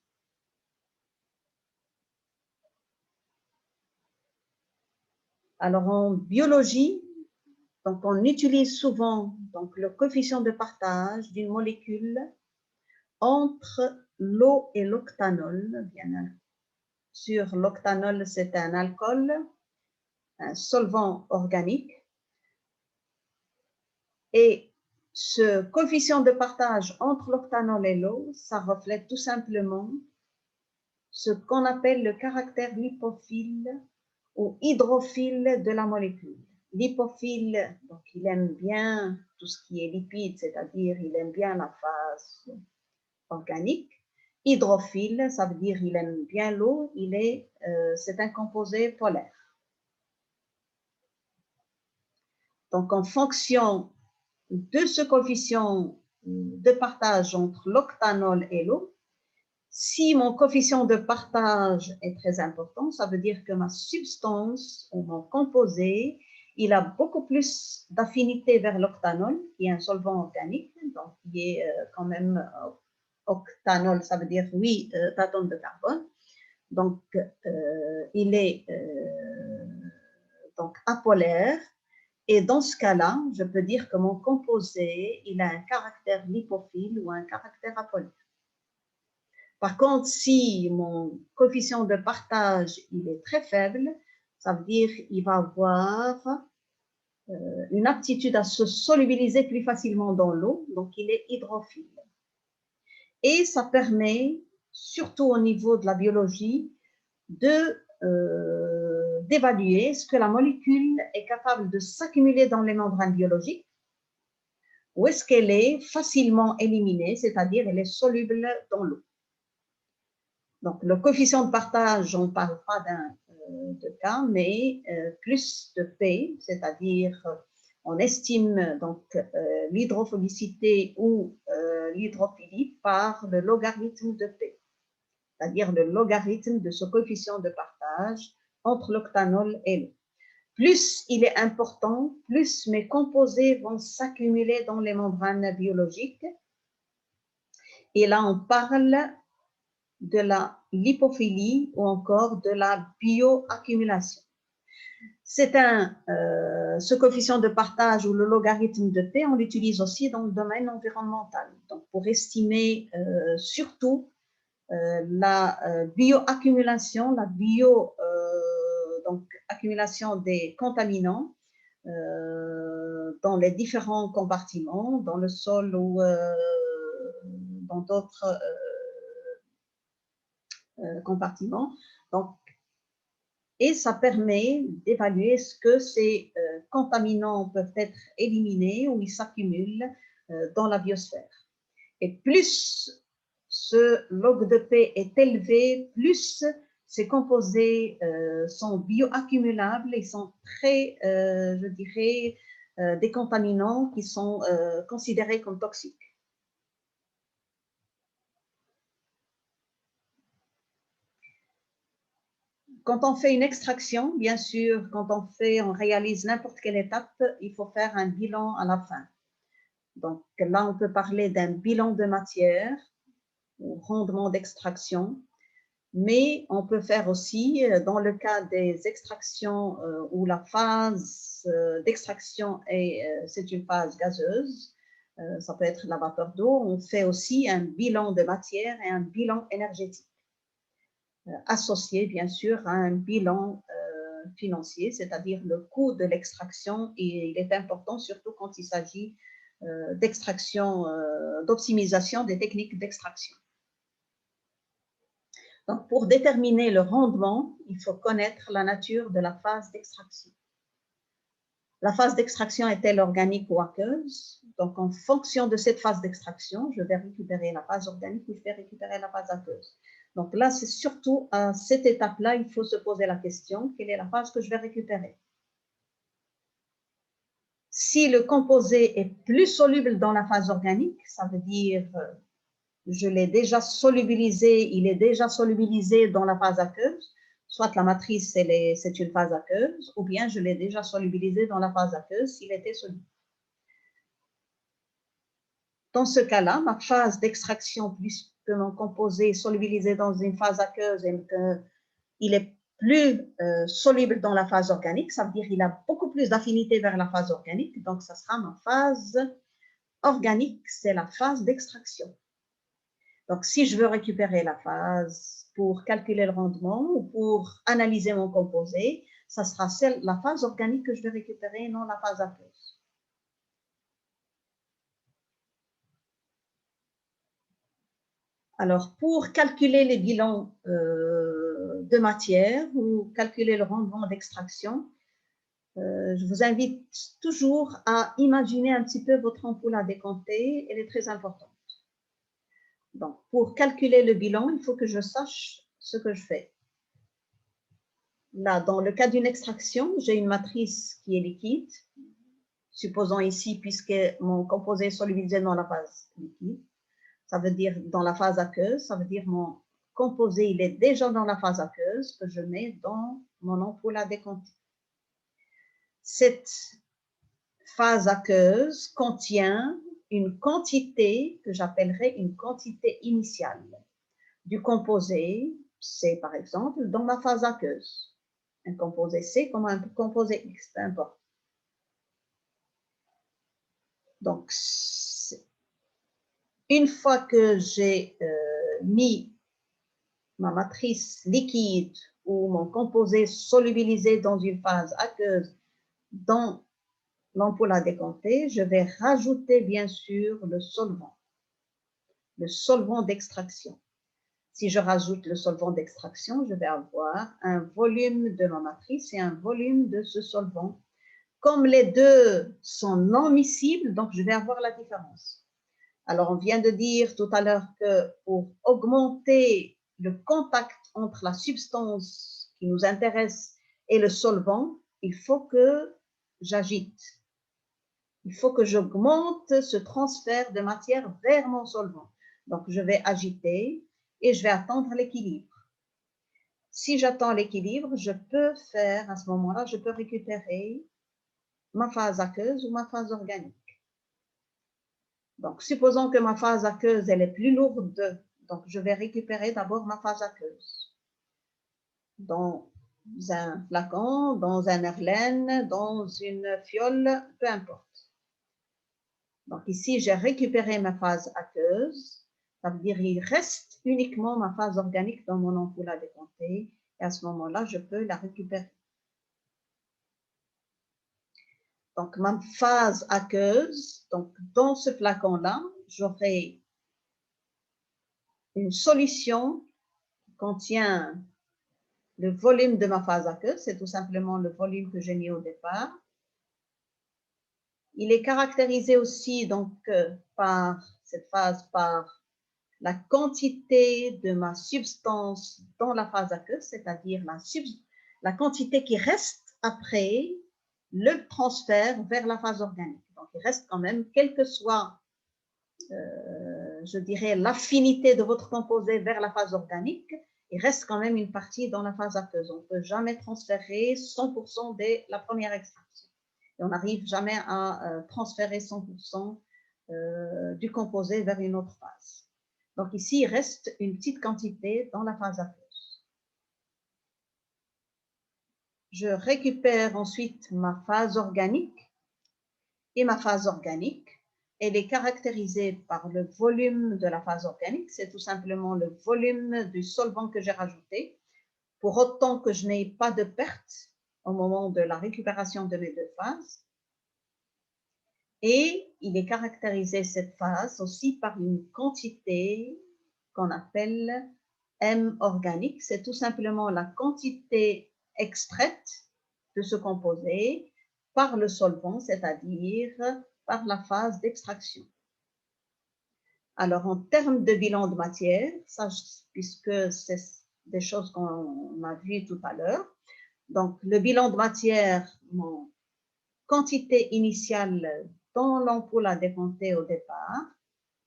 Speaker 1: Alors, en biologie, Donc, on utilise souvent donc, le coefficient de partage d'une molécule entre l'eau et l'octanol. Bien sûr, l'octanol, c'est un alcool, un solvant organique. Et ce coefficient de partage entre l'octanol et l'eau, ça reflète tout simplement ce qu'on appelle le caractère lipophile ou hydrophile de la molécule. Lipophile, donc il aime bien tout ce qui est lipide, c'est-à-dire il aime bien la phase organique. Hydrophile, ça veut dire il aime bien l'eau, c'est un composé polaire. Donc en fonction de ce coefficient de partage entre l'octanol et l'eau, si mon coefficient de partage est très important, ça veut dire que ma substance ou mon composé, il a beaucoup plus d'affinité vers l'octanol, qui est un solvant organique, donc qui est quand même octanol, ça veut dire 8 atomes de carbone. Donc, il est donc apolaire. Et dans ce cas-là, je peux dire que mon composé, il a un caractère lipophile ou un caractère apolaire. Par contre, si mon coefficient de partage il est très faible, ça veut dire qu'il va avoir une aptitude à se solubiliser plus facilement dans l'eau, donc il est hydrophile. Et ça permet, surtout au niveau de la biologie, d'évaluer est-ce que la molécule est capable de s'accumuler dans les membranes biologiques ou est-ce qu'elle est facilement éliminée, c'est-à-dire elle est soluble dans l'eau. Donc, le coefficient de partage, on ne parle pas de cas, mais plus de P, c'est-à-dire on estime donc l'hydrophobicité ou l'hydrophilie par le logarithme de P, c'est-à-dire le logarithme de ce coefficient de partage entre l'octanol et l'eau. Plus il est important, plus mes composés vont s'accumuler dans les membranes biologiques. Et là, on parle de la lipophilie ou encore de la bioaccumulation. Ce coefficient de partage ou le logarithme de P, on l'utilise aussi dans le domaine environnemental. Donc, pour estimer surtout la bioaccumulation, donc accumulation des contaminants dans les différents compartiments, dans le sol ou dans d'autres compartiments. Donc, et ça permet d'évaluer ce que ces contaminants peuvent être éliminés ou ils s'accumulent dans la biosphère. Et plus ce log de P est élevé, plus ces composés sont bioaccumulables et sont très, je dirais, des contaminants qui sont considérés comme toxiques. Quand on fait une extraction, bien sûr, quand on réalise n'importe quelle étape, il faut faire un bilan à la fin. Donc là, on peut parler d'un bilan de matière ou rendement d'extraction, mais on peut faire aussi, dans le cas des extractions où la phase d'extraction c'est une phase gazeuse, ça peut être la vapeur d'eau, on fait aussi un bilan de matière et un bilan énergétique. Associé bien sûr à un bilan financier, c'est-à-dire le coût de l'extraction, et il est important surtout quand il s'agit d'extraction, d'optimisation des techniques d'extraction. Donc, pour déterminer le rendement, il faut connaître la nature de la phase d'extraction. La phase d'extraction est-elle organique ou aqueuse? Donc, en fonction de cette phase d'extraction, je vais récupérer la phase organique ou je vais récupérer la phase aqueuse. Donc là, c'est surtout à cette étape-là, il faut se poser la question, quelle est la phase que je vais récupérer? Si le composé est plus soluble dans la phase organique, ça veut dire je l'ai déjà solubilisé, il est déjà solubilisé dans la phase aqueuse, soit la matrice c'est une phase aqueuse, ou bien je l'ai déjà solubilisé dans la phase aqueuse s'il était soluble. Dans ce cas-là, ma phase d'extraction, puisque mon composé est solubilisé dans une phase aqueuse et qu'il est plus soluble dans la phase organique, ça veut dire qu'il a beaucoup plus d'affinité vers la phase organique, donc ça sera ma phase organique, c'est la phase d'extraction. Donc, si je veux récupérer la phase pour calculer le rendement ou pour analyser mon composé, ça sera la phase organique que je vais récupérer et non la phase aqueuse. Alors, pour calculer les bilans de matière ou calculer le rendement d'extraction, je vous invite toujours à imaginer un petit peu votre ampoule à décompter, elle est très importante. Donc, pour calculer le bilan, il faut que je sache ce que je fais. Là, dans le cas d'une extraction, j'ai une matrice qui est liquide. Supposons ici, puisque mon composé est solubilisé dans la phase liquide, ça veut dire dans la phase aqueuse, ça veut dire mon composé, il est déjà dans la phase aqueuse que je mets dans mon ampoule à décompter. Cette phase aqueuse contient une quantité que j'appellerais une quantité initiale du composé C, par exemple, dans ma phase aqueuse. Un composé C comme un composé X, peu importe. Donc, une fois que j'ai mis ma matrice liquide ou mon composé solubilisé dans une phase aqueuse dans l'ampoule à décompter, je vais rajouter bien sûr le solvant d'extraction. Si je rajoute le solvant d'extraction, je vais avoir un volume de ma matrice et un volume de ce solvant. Comme les deux sont non miscibles, donc je vais avoir la différence. Alors, on vient de dire tout à l'heure que pour augmenter le contact entre la substance qui nous intéresse et le solvant, il faut que j'agite. Il faut que j'augmente ce transfert de matière vers mon solvant. Donc, je vais agiter et je vais attendre l'équilibre. Si j'attends l'équilibre, je peux faire, à ce moment-là, je peux récupérer ma phase aqueuse ou ma phase organique. Donc, supposons que ma phase aqueuse, elle est plus lourde, donc je vais récupérer d'abord ma phase aqueuse dans un flacon, dans un herlène, dans une fiole, peu importe. Donc ici, j'ai récupéré ma phase aqueuse, ça veut dire qu'il reste uniquement ma phase organique dans mon ampoule à décompter, et à ce moment-là, je peux la récupérer. Donc, ma phase aqueuse, donc dans ce flacon-là, j'aurai une solution qui contient le volume de ma phase aqueuse, c'est tout simplement le volume que j'ai mis au départ. Il est caractérisé aussi donc par cette phase par la quantité de ma substance dans la phase aqueuse, c'est-à-dire la quantité qui reste après le transfert vers la phase organique. Donc, il reste quand même, quelle que soit, je dirais, l'affinité de votre composé vers la phase organique, il reste quand même une partie dans la phase aqueuse. On ne peut jamais transférer 100% de la première extraction. Et on n'arrive jamais à transférer 100% du composé vers une autre phase. Donc ici, il reste une petite quantité dans la phase aqueuse. Je récupère ensuite ma phase organique. Et ma phase organique, elle est caractérisée par le volume de la phase organique. C'est tout simplement le volume du solvant que j'ai rajouté, pour autant que je n'ai pas de perte au moment de la récupération de mes deux phases. Et il est caractérisé, cette phase, aussi par une quantité qu'on appelle M organique. C'est tout simplement la quantité extraite de ce composé par le solvant, c'est-à-dire par la phase d'extraction. Alors, en termes de bilan de matière, ça, puisque c'est des choses qu'on a vues tout à l'heure, donc le bilan de matière, mon quantité initiale dans l'ampoule à décompter au départ,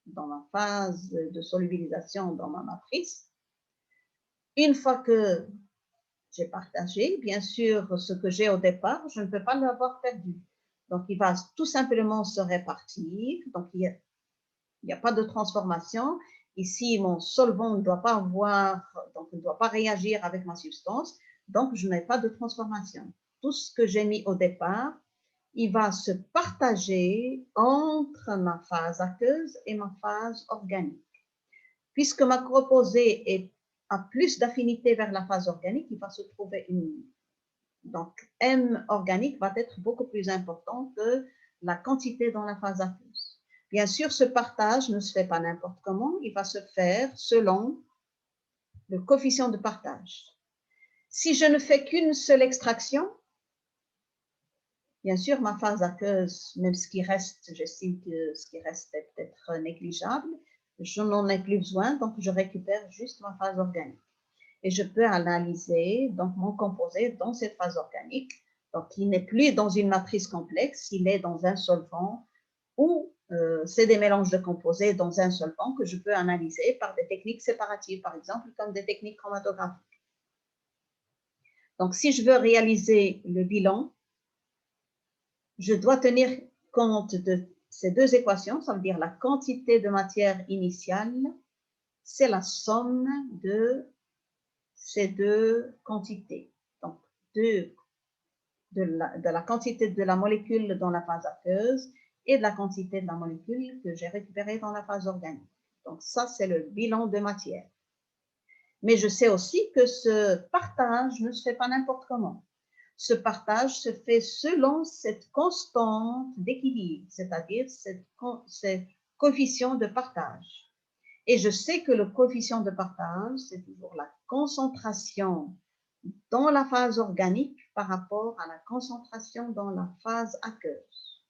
Speaker 1: dans ma phase de solubilisation dans ma matrice. Une fois que j'ai partagé, bien sûr, ce que j'ai au départ, je ne peux pas l'avoir perdu. Donc, il va tout simplement se répartir. Donc, il n'y a pas de transformation. Ici, mon solvant ne doit pas avoir, donc ne doit pas réagir avec ma substance. donc je n'ai pas de transformation. Tout ce que j'ai mis au départ, il va se partager entre ma phase aqueuse et ma phase organique. Puisque ma composée a plus d'affinité vers la phase organique, il va se trouver donc M organique va être beaucoup plus important que la quantité dans la phase aqueuse. Bien sûr, ce partage ne se fait pas n'importe comment, il va se faire selon le coefficient de partage. Si je ne fais qu'une seule extraction, bien sûr, ma phase aqueuse, même ce qui reste, j'estime que ce qui reste est peut-être négligeable, je n'en ai plus besoin, donc je récupère juste ma phase organique. Et je peux analyser donc mon composé dans cette phase organique. Donc, il n'est plus dans une matrice complexe, il est dans un solvant ou c'est des mélanges de composés dans un solvant que je peux analyser par des techniques séparatives, par exemple, comme des techniques chromatographiques. Donc, si je veux réaliser le bilan, je dois tenir compte de ces deux équations, ça veut dire la quantité de matière initiale, c'est la somme de ces deux quantités. Donc, de la quantité de la molécule dans la phase aqueuse et de la quantité de la molécule que j'ai récupérée dans la phase organique. Donc, ça, c'est le bilan de matière. Mais je sais aussi que ce partage ne se fait pas n'importe comment. Ce partage se fait selon cette constante d'équilibre, c'est-à-dire ce coefficient de partage. Et je sais que le coefficient de partage, c'est toujours la concentration dans la phase organique par rapport à la concentration dans la phase aqueuse.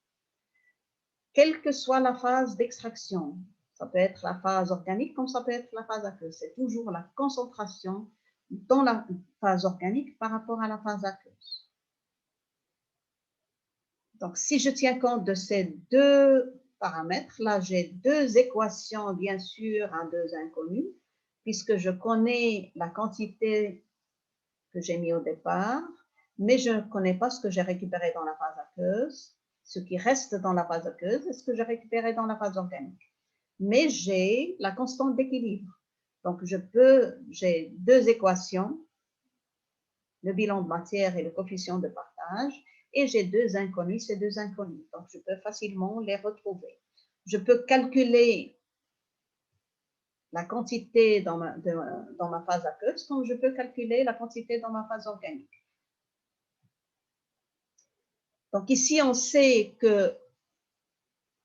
Speaker 1: Quelle que soit la phase d'extraction, ça peut être la phase organique comme ça peut être la phase aqueuse, c'est toujours la concentration dans la phase organique par rapport à la phase aqueuse. Donc, si je tiens compte de ces deux paramètres, là, j'ai deux équations, bien sûr, à deux inconnues, puisque je connais la quantité que j'ai mis au départ, mais je ne connais pas ce que j'ai récupéré dans la phase aqueuse, ce qui reste dans la phase aqueuse et ce que j'ai récupéré dans la phase organique. Mais j'ai la constante d'équilibre. Donc, j'ai deux équations, le bilan de matière et le coefficient de partage, et j'ai deux inconnus, ces deux inconnus. Donc, je peux facilement les retrouver. Je peux calculer la quantité dans ma phase aqueuse, comme je peux calculer la quantité dans ma phase organique. Donc ici, on sait que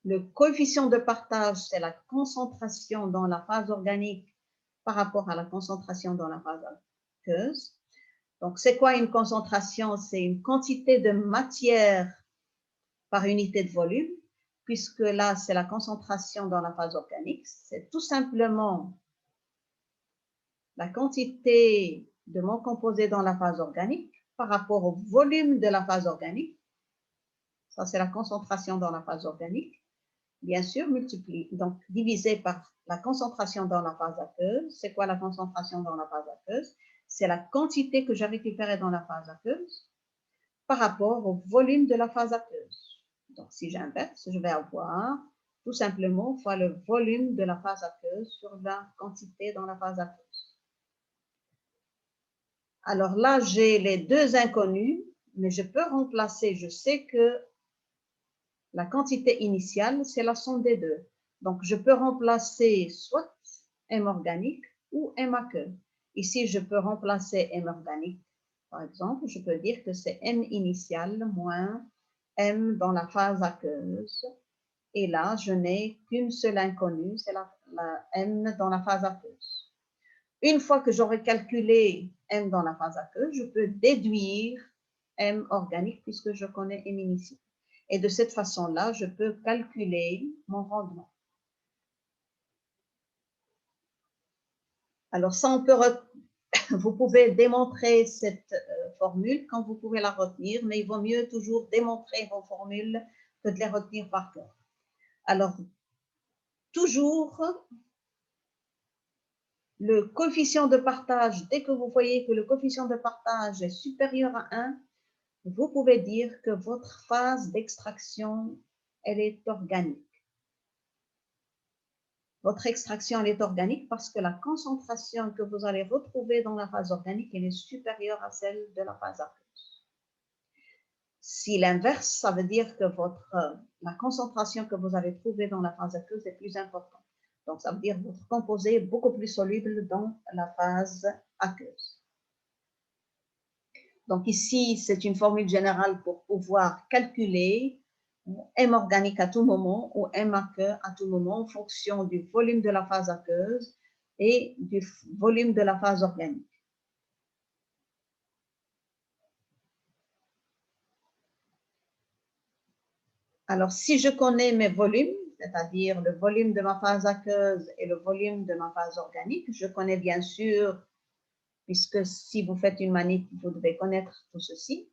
Speaker 1: le coefficient de partage, c'est la concentration dans la phase organique par rapport à la concentration dans la phase aqueuse. Donc, c'est quoi une concentration? C'est une quantité de matière par unité de volume, puisque là, c'est la concentration dans la phase organique. C'est tout simplement la quantité de mon composé dans la phase organique par rapport au volume de la phase organique. Ça, c'est la concentration dans la phase organique. Bien sûr, donc divisé par la concentration dans la phase aqueuse. C'est quoi la concentration dans la phase aqueuse? C'est la quantité que j'ai récupérée dans la phase aqueuse par rapport au volume de la phase aqueuse. Donc, si j'inverse, je vais avoir tout simplement fois le volume de la phase aqueuse sur la quantité dans la phase aqueuse. Alors là, j'ai les deux inconnus, mais je peux remplacer, je sais que la quantité initiale, c'est la somme des deux. Donc, je peux remplacer soit M organique ou M aqueux. Ici, je peux remplacer M organique. Par exemple, je peux dire que c'est M initial moins M dans la phase aqueuse. Et là, je n'ai qu'une seule inconnue, c'est la M dans la phase aqueuse. Une fois que j'aurai calculé M dans la phase aqueuse, je peux déduire M organique puisque je connais M initial. Et de cette façon-là, je peux calculer mon rendement. Alors, ça, vous pouvez démontrer cette formule quand vous pouvez la retenir, mais il vaut mieux toujours démontrer vos formules que de les retenir par cœur. Alors, toujours, le coefficient de partage, dès que vous voyez que le coefficient de partage est supérieur à 1, vous pouvez dire que votre phase d'extraction, elle est organique. Votre extraction elle est organique parce que la concentration que vous allez retrouver dans la phase organique elle est supérieure à celle de la phase aqueuse. Si l'inverse, ça veut dire que la concentration que vous allez trouver dans la phase aqueuse est plus importante. Donc, ça veut dire que votre composé est beaucoup plus soluble dans la phase aqueuse. Donc, ici, c'est une formule générale pour pouvoir calculer M organique à tout moment ou M aqueux à tout moment en fonction du volume de la phase aqueuse et du volume de la phase organique. Alors, si je connais mes volumes, c'est-à-dire le volume de ma phase aqueuse et le volume de ma phase organique, je connais bien sûr, puisque si vous faites une manip, vous devez connaître tout ceci,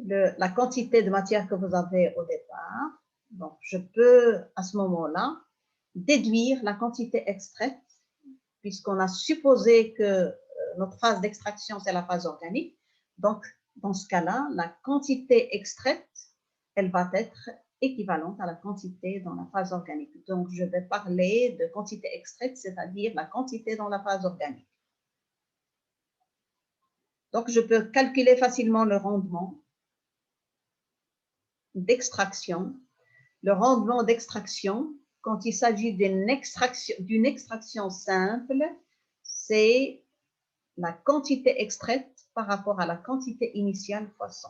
Speaker 1: la quantité de matière que vous avez au départ. Donc, je peux à ce moment-là déduire la quantité extraite, puisqu'on a supposé que notre phase d'extraction, c'est la phase organique. Donc, dans ce cas-là, la quantité extraite, elle va être équivalente à la quantité dans la phase organique. Donc, je vais parler de quantité extraite, c'est-à-dire la quantité dans la phase organique. Donc, je peux calculer facilement le rendement d'extraction. Le rendement d'extraction, quand il s'agit d'une extraction simple, c'est la quantité extraite par rapport à la quantité initiale fois 100.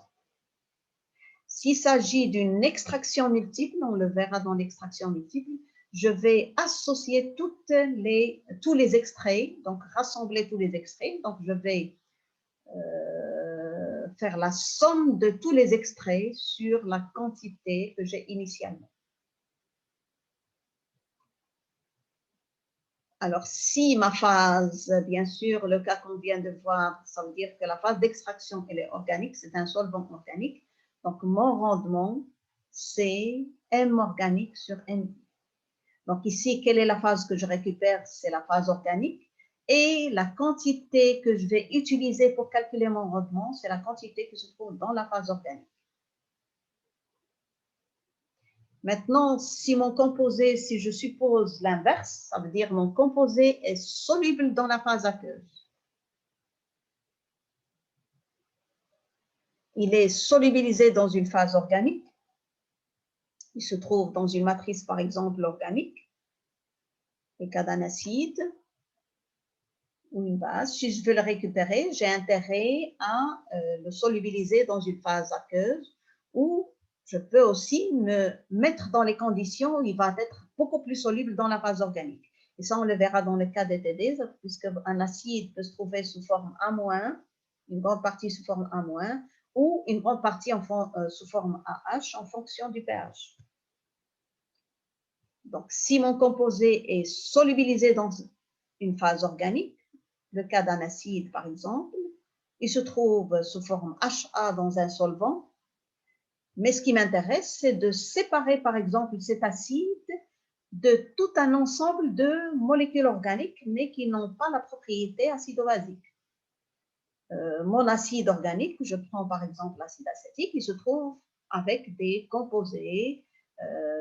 Speaker 1: S'il s'agit d'une extraction multiple, on le verra dans l'extraction multiple, je vais associer tous les extraits, donc rassembler tous les extraits. Donc, je vais faire la somme de tous les extraits sur la quantité que j'ai initialement. Alors, si ma phase, bien sûr, le cas qu'on vient de voir, ça veut dire que la phase d'extraction, elle est organique, c'est un solvant organique. Donc, mon rendement, c'est M organique sur N. Donc, ici, quelle est la phase que je récupère? C'est la phase organique. Et la quantité que je vais utiliser pour calculer mon rendement, c'est la quantité que se trouve dans la phase organique. Maintenant, si mon composé, si je suppose l'inverse, ça veut dire mon composé est soluble dans la phase aqueuse. Il est solubilisé dans une phase organique. Il se trouve dans une matrice, par exemple, organique, le cas d'un acide ou une base. Si je veux le récupérer, j'ai intérêt à le solubiliser dans une phase aqueuse ou je peux aussi me mettre dans les conditions où il va être beaucoup plus soluble dans la phase organique. Et ça, on le verra dans le cas des TD, puisqu'un acide peut se trouver sous forme A-, une grande partie sous forme A-, ou une grande partie sous forme AH en fonction du pH. Donc, si mon composé est solubilisé dans une phase organique, le cas d'un acide par exemple, il se trouve sous forme HA dans un solvant, mais ce qui m'intéresse, c'est de séparer par exemple cet acide de tout un ensemble de molécules organiques, mais qui n'ont pas la propriété acido-basique. Mon acide organique, je prends par exemple l'acide acétique, il se trouve avec des composés,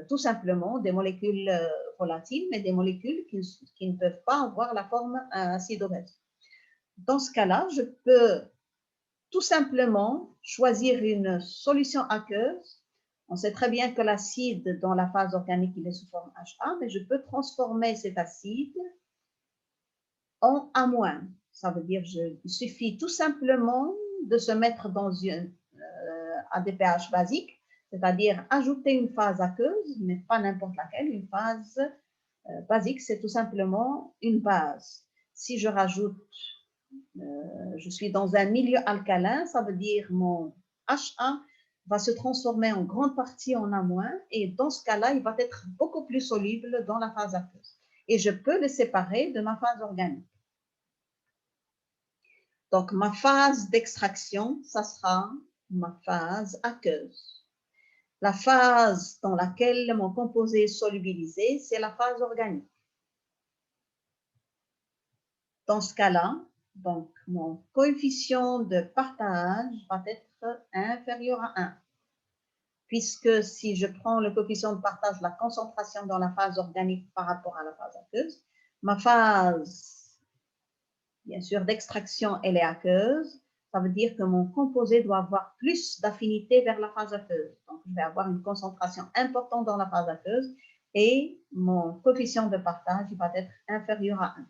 Speaker 1: tout simplement des molécules volatiles, mais des molécules qui ne peuvent pas avoir la forme acido-basique. Dans ce cas-là, je peux tout simplement choisir une solution aqueuse. On sait très bien que l'acide dans la phase organique, il est sous forme HA, mais je peux transformer cet acide en A-. Ça veut dire qu'il suffit tout simplement de se mettre à des pH basiques, c'est-à-dire ajouter une phase aqueuse, mais pas n'importe laquelle, une phase basique, c'est tout simplement une base. Si je rajoute, je suis dans un milieu alcalin, ça veut dire mon HA va se transformer en grande partie en A-, et dans ce cas-là, il va être beaucoup plus soluble dans la phase aqueuse. Et je peux le séparer de ma phase organique. Donc, ma phase d'extraction, ça sera ma phase aqueuse. La phase dans laquelle mon composé est solubilisé, c'est la phase organique. Dans ce cas-là, donc, mon coefficient de partage va être inférieur à 1, puisque si je prends le coefficient de partage, la concentration dans la phase organique par rapport à la phase aqueuse, ma phase, bien sûr, d'extraction, elle est aqueuse. Ça veut dire que mon composé doit avoir plus d'affinité vers la phase aqueuse. Donc, je vais avoir une concentration importante dans la phase aqueuse et mon coefficient de partage il va être inférieur à 1.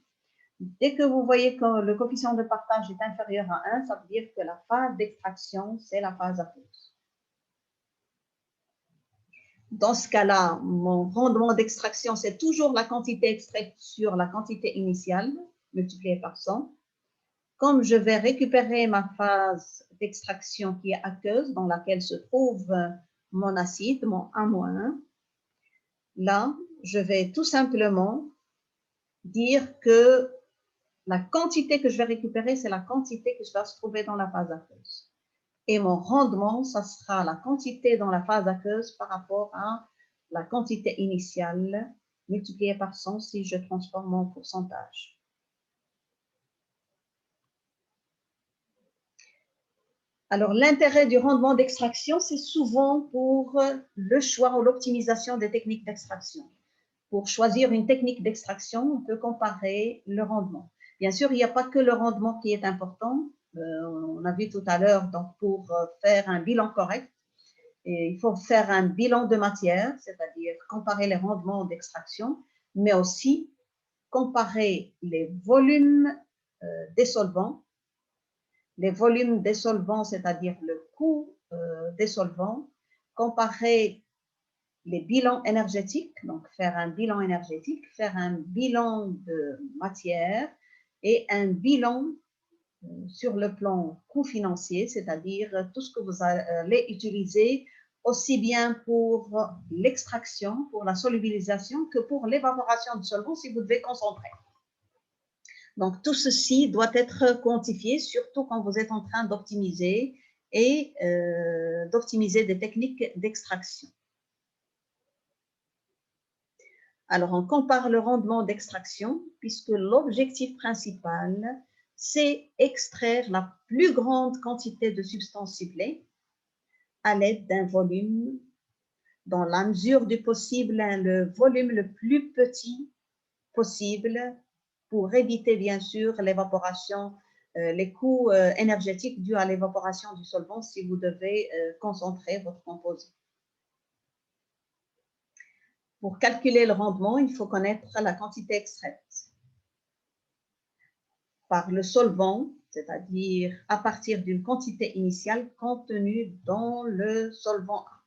Speaker 1: Dès que vous voyez que le coefficient de partage est inférieur à 1, ça veut dire que la phase d'extraction, c'est la phase aqueuse. Dans ce cas-là, mon rendement d'extraction, c'est toujours la quantité extraite sur la quantité initiale, multipliée par 100. Comme je vais récupérer ma phase d'extraction qui est aqueuse, dans laquelle se trouve mon acide, mon A-, là, je vais tout simplement dire que la quantité que je vais récupérer, c'est la quantité qui va se trouver dans la phase aqueuse. Et mon rendement, ça sera la quantité dans la phase aqueuse par rapport à la quantité initiale multipliée par 100 si je transforme en pourcentage. Alors, l'intérêt du rendement d'extraction, c'est souvent pour le choix ou l'optimisation des techniques d'extraction. Pour choisir une technique d'extraction, on peut comparer le rendement. Bien sûr, il n'y a pas que le rendement qui est important. On a vu tout à l'heure, donc pour faire un bilan correct, il faut faire un bilan de matière, c'est-à-dire comparer les rendements d'extraction, mais aussi comparer les volumes des solvants, c'est-à-dire le coût des solvants, comparer les bilans énergétiques, donc faire un bilan énergétique, faire un bilan de matière et un bilan sur le plan coût financier, c'est-à-dire tout ce que vous allez utiliser aussi bien pour l'extraction, pour la solubilisation que pour l'évaporation du solvant si vous devez concentrer. Donc, tout ceci doit être quantifié, surtout quand vous êtes en train d'optimiser et d'optimiser des techniques d'extraction. Alors, on compare le rendement d'extraction puisque l'objectif principal, c'est extraire la plus grande quantité de substances ciblées à l'aide d'un volume, dans la mesure du possible, le volume le plus petit possible pour éviter bien sûr l'évaporation, les coûts énergétiques dus à l'évaporation du solvant si vous devez concentrer votre composé. Pour calculer le rendement, il faut connaître la quantité extraite par le solvant, c'est-à-dire à partir d'une quantité initiale contenue dans le solvant A.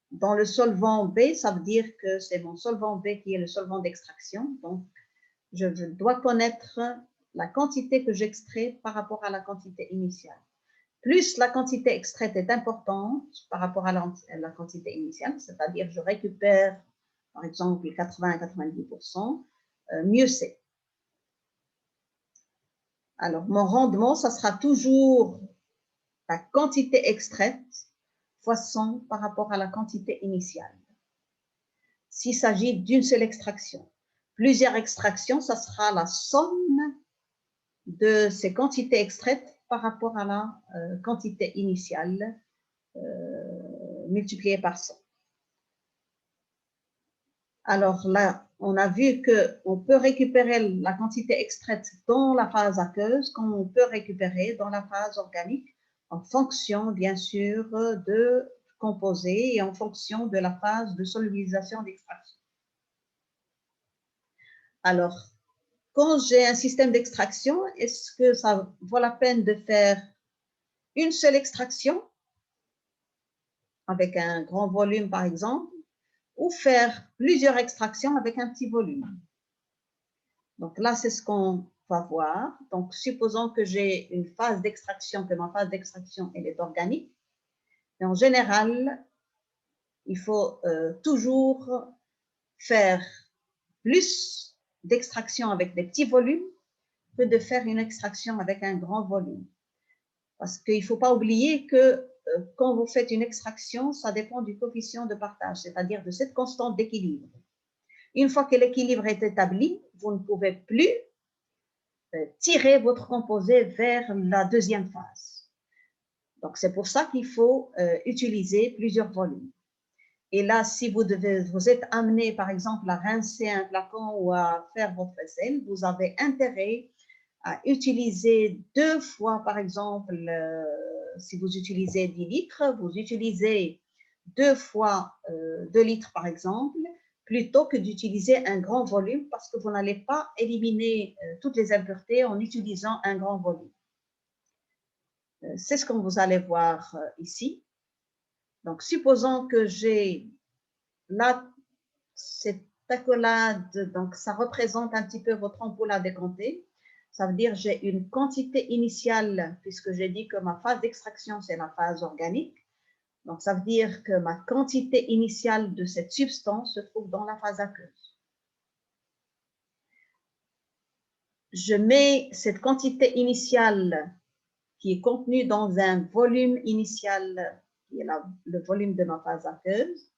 Speaker 1: Dans le solvant B, ça veut dire que c'est mon solvant B qui est le solvant d'extraction. Donc, je dois connaître la quantité que j'extrais par rapport à la quantité initiale. Plus la quantité extraite est importante par rapport à la quantité initiale, c'est-à-dire je récupère, par exemple, 80 à 90%, mieux c'est. Alors, mon rendement, ça sera toujours la quantité extraite fois 100 par rapport à la quantité initiale. S'il s'agit d'une seule extraction. Plusieurs extractions, ça sera la somme de ces quantités extraites par rapport à la quantité initiale multipliée par 100. Alors là, on a vu qu'on peut récupérer la quantité extraite dans la phase aqueuse, comme on peut récupérer dans la phase organique, en fonction, bien sûr, de composés et en fonction de la phase de solubilisation d'extraction. Alors, quand j'ai un système d'extraction, est-ce que ça vaut la peine de faire une seule extraction avec un grand volume, par exemple, ou faire plusieurs extractions avec un petit volume? Donc là, c'est ce qu'on va voir. Donc, supposons que j'ai une phase d'extraction, que ma phase d'extraction, elle est organique. Et en général, il faut toujours faire plus d'extraction avec des petits volumes que de faire une extraction avec un grand volume. Parce qu'il ne faut pas oublier que quand vous faites une extraction, ça dépend du coefficient de partage, c'est-à-dire de cette constante d'équilibre. Une fois que l'équilibre est établi, vous ne pouvez plus tirer votre composé vers la deuxième phase. Donc, c'est pour ça qu'il faut utiliser plusieurs volumes. Et là, si vous êtes amené, par exemple, à rincer un flacon ou à faire votre vaisselle, vous avez intérêt à utiliser 2 fois, par exemple, si vous utilisez 10 litres, vous utilisez 2 fois 2 litres, par exemple, plutôt que d'utiliser un grand volume parce que vous n'allez pas éliminer toutes les impuretés en utilisant un grand volume. C'est ce que vous allez voir ici. Donc, supposons que j'ai là cette accolade, donc ça représente un petit peu votre ampoule à décompter. Ça veut dire j'ai une quantité initiale, puisque j'ai dit que ma phase d'extraction, c'est la phase organique. Donc, ça veut dire que ma quantité initiale de cette substance se trouve dans la phase aqueuse. Je mets cette quantité initiale qui est contenue dans un volume initial, qui est le volume de ma phase aqueuse,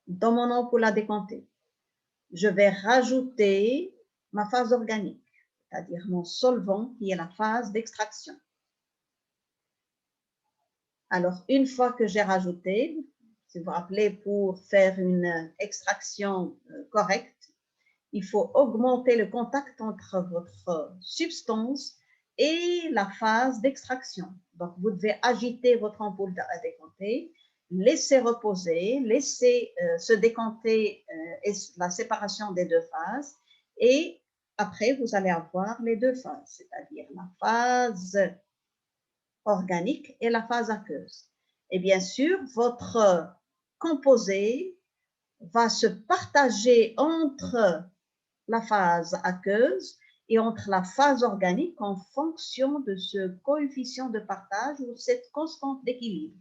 Speaker 1: dans mon ampoule à décompter. Je vais rajouter ma phase organique, c'est-à-dire mon solvant qui est la phase d'extraction. Alors, une fois que j'ai rajouté, si vous vous rappelez, pour faire une extraction correcte, il faut augmenter le contact entre votre substance et la phase d'extraction. Donc, vous devez agiter votre ampoule à décompter, laisser reposer, laisser se décanter la séparation des 2 phases et après, vous allez avoir les 2 phases, c'est-à-dire la phase organique et la phase aqueuse. Et bien sûr, votre composé va se partager entre la phase aqueuse et entre la phase organique en fonction de ce coefficient de partage ou cette constante d'équilibre.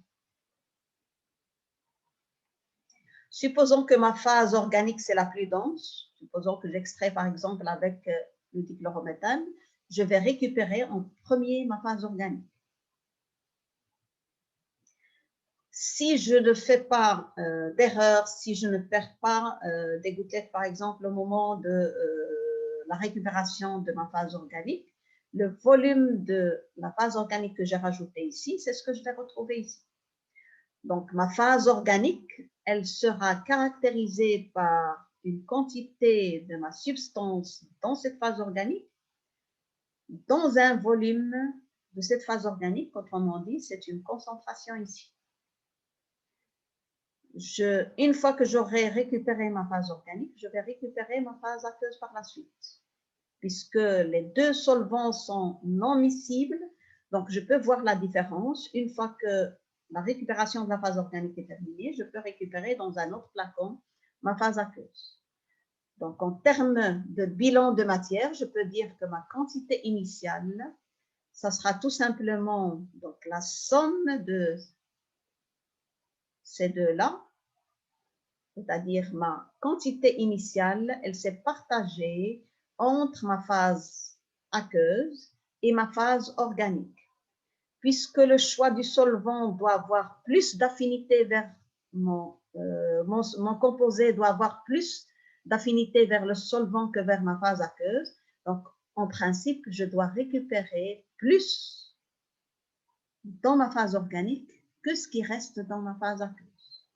Speaker 1: Supposons que ma phase organique, c'est la plus dense. Supposons que j'extrais, par exemple, avec le dichlorométhane. Je vais récupérer en premier ma phase organique. Si je ne fais pas d'erreur, si je ne perds pas des gouttelettes, par exemple, au moment de la récupération de ma phase organique, le volume de la phase organique que j'ai rajouté ici, c'est ce que je vais retrouver ici. Donc, ma phase organique, elle sera caractérisée par une quantité de ma substance dans cette phase organique, dans un volume de cette phase organique, autrement dit, c'est une concentration ici. Une fois que j'aurai récupéré ma phase organique, je vais récupérer ma phase aqueuse par la suite. Puisque les 2 solvants sont non miscibles, donc je peux voir la différence. Une fois que la récupération de la phase organique est terminée, je peux récupérer dans un autre flacon ma phase aqueuse. Donc, en termes de bilan de matière, je peux dire que ma quantité initiale, ça sera tout simplement donc, la somme de ces 2-là, c'est-à-dire ma quantité initiale, elle s'est partagée entre ma phase aqueuse et ma phase organique. Puisque le choix du solvant doit avoir plus d'affinité vers mon composé doit avoir plus d'affinité vers le solvant que vers ma phase aqueuse. Donc, en principe, je dois récupérer plus dans ma phase organique que ce qui reste dans ma phase aqueuse.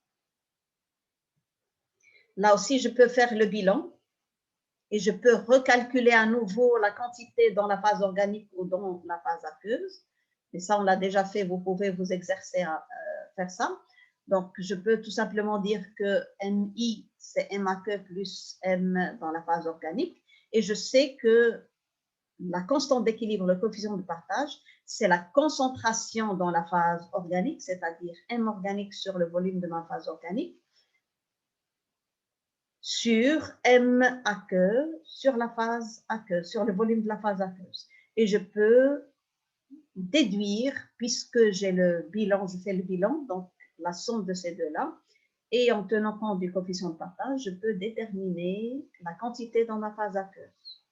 Speaker 1: Là aussi, je peux faire le bilan et je peux recalculer à nouveau la quantité dans la phase organique ou dans la phase aqueuse. Et ça, on l'a déjà fait, vous pouvez vous exercer à faire ça. Donc, je peux tout simplement dire que MI, c'est M aqueux plus M dans la phase organique. Et je sais que la constante d'équilibre, le coefficient de partage, c'est la concentration dans la phase organique, c'est-à-dire M organique sur le volume de ma phase organique, sur M aqueux, sur la phase aqueuse, sur le volume de la phase aqueuse. Et je peux déduire, puisque j'ai le bilan, je fais le bilan, donc la somme de ces 2-là, et en tenant compte du coefficient de partage, je peux déterminer la quantité dans ma phase aqueuse.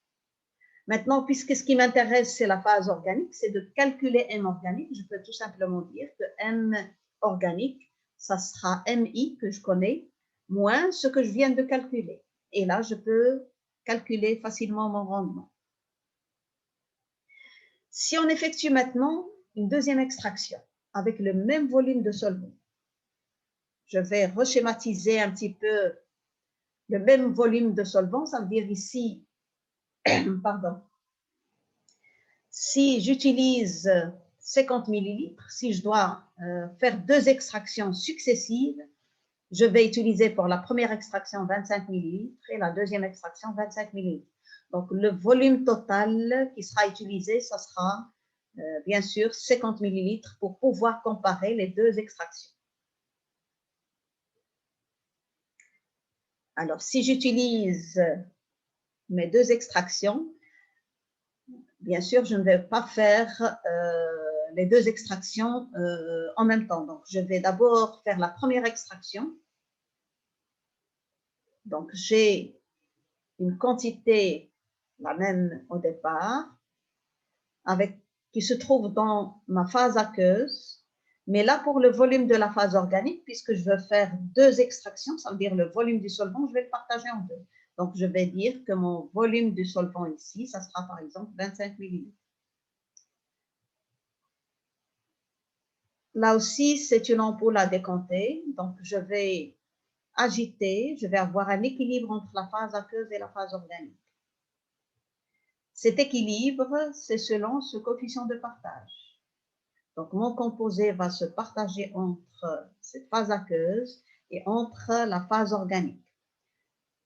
Speaker 1: Maintenant, puisque ce qui m'intéresse, c'est la phase organique, c'est de calculer M organique, je peux tout simplement dire que M organique, ça sera MI que je connais, moins ce que je viens de calculer. Et là, je peux calculer facilement mon rendement. Si on effectue maintenant une deuxième extraction avec le même volume de solvant. Je vais reschématiser un petit peu le même volume de solvant, ça veut dire ici, pardon, si j'utilise 50 millilitres, si je dois faire deux extractions successives, je vais utiliser pour la première extraction 25 millilitres et la deuxième extraction 25 millilitres. Donc, le volume total qui sera utilisé, ça sera bien sûr 50 millilitres pour pouvoir comparer les deux extractions. Alors, si j'utilise mes deux extractions, bien sûr, je ne vais pas faire les deux extractions en même temps. Donc, je vais d'abord faire la première extraction. Donc, j'ai une quantité, la même au départ, qui se trouve dans ma phase aqueuse. Mais là, pour le volume de la phase organique, puisque je veux faire deux extractions, ça veut dire le volume du solvant, je vais le partager en deux. Donc, je vais dire que mon volume du solvant ici, ça sera par exemple 25 millilitres. Là aussi, c'est une ampoule à décanter. Donc, je vais agiter, je vais avoir un équilibre entre la phase aqueuse et la phase organique. Cet équilibre, c'est selon ce coefficient de partage. Donc, mon composé va se partager entre cette phase aqueuse et entre la phase organique.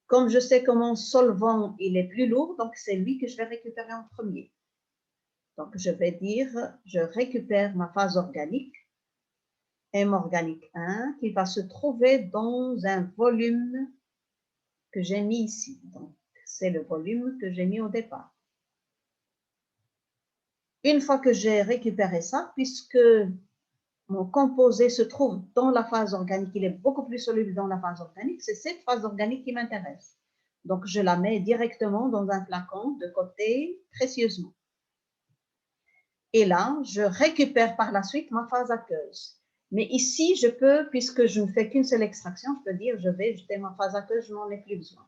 Speaker 1: Comme je sais que mon solvant, il est plus lourd, donc c'est lui que je vais récupérer en premier. Donc, je vais dire, je récupère ma phase organique, M organique 1, qui va se trouver dans un volume que j'ai mis ici. Donc, c'est le volume que j'ai mis au départ. Une fois que j'ai récupéré ça, puisque mon composé se trouve dans la phase organique, il est beaucoup plus soluble dans la phase organique, c'est cette phase organique qui m'intéresse. Donc, je la mets directement dans un flacon de côté précieusement. Et là, je récupère par la suite ma phase aqueuse. Mais ici, je peux, puisque je ne fais qu'une seule extraction, je peux dire, je vais jeter ma phase aqueuse, je n'en ai plus besoin.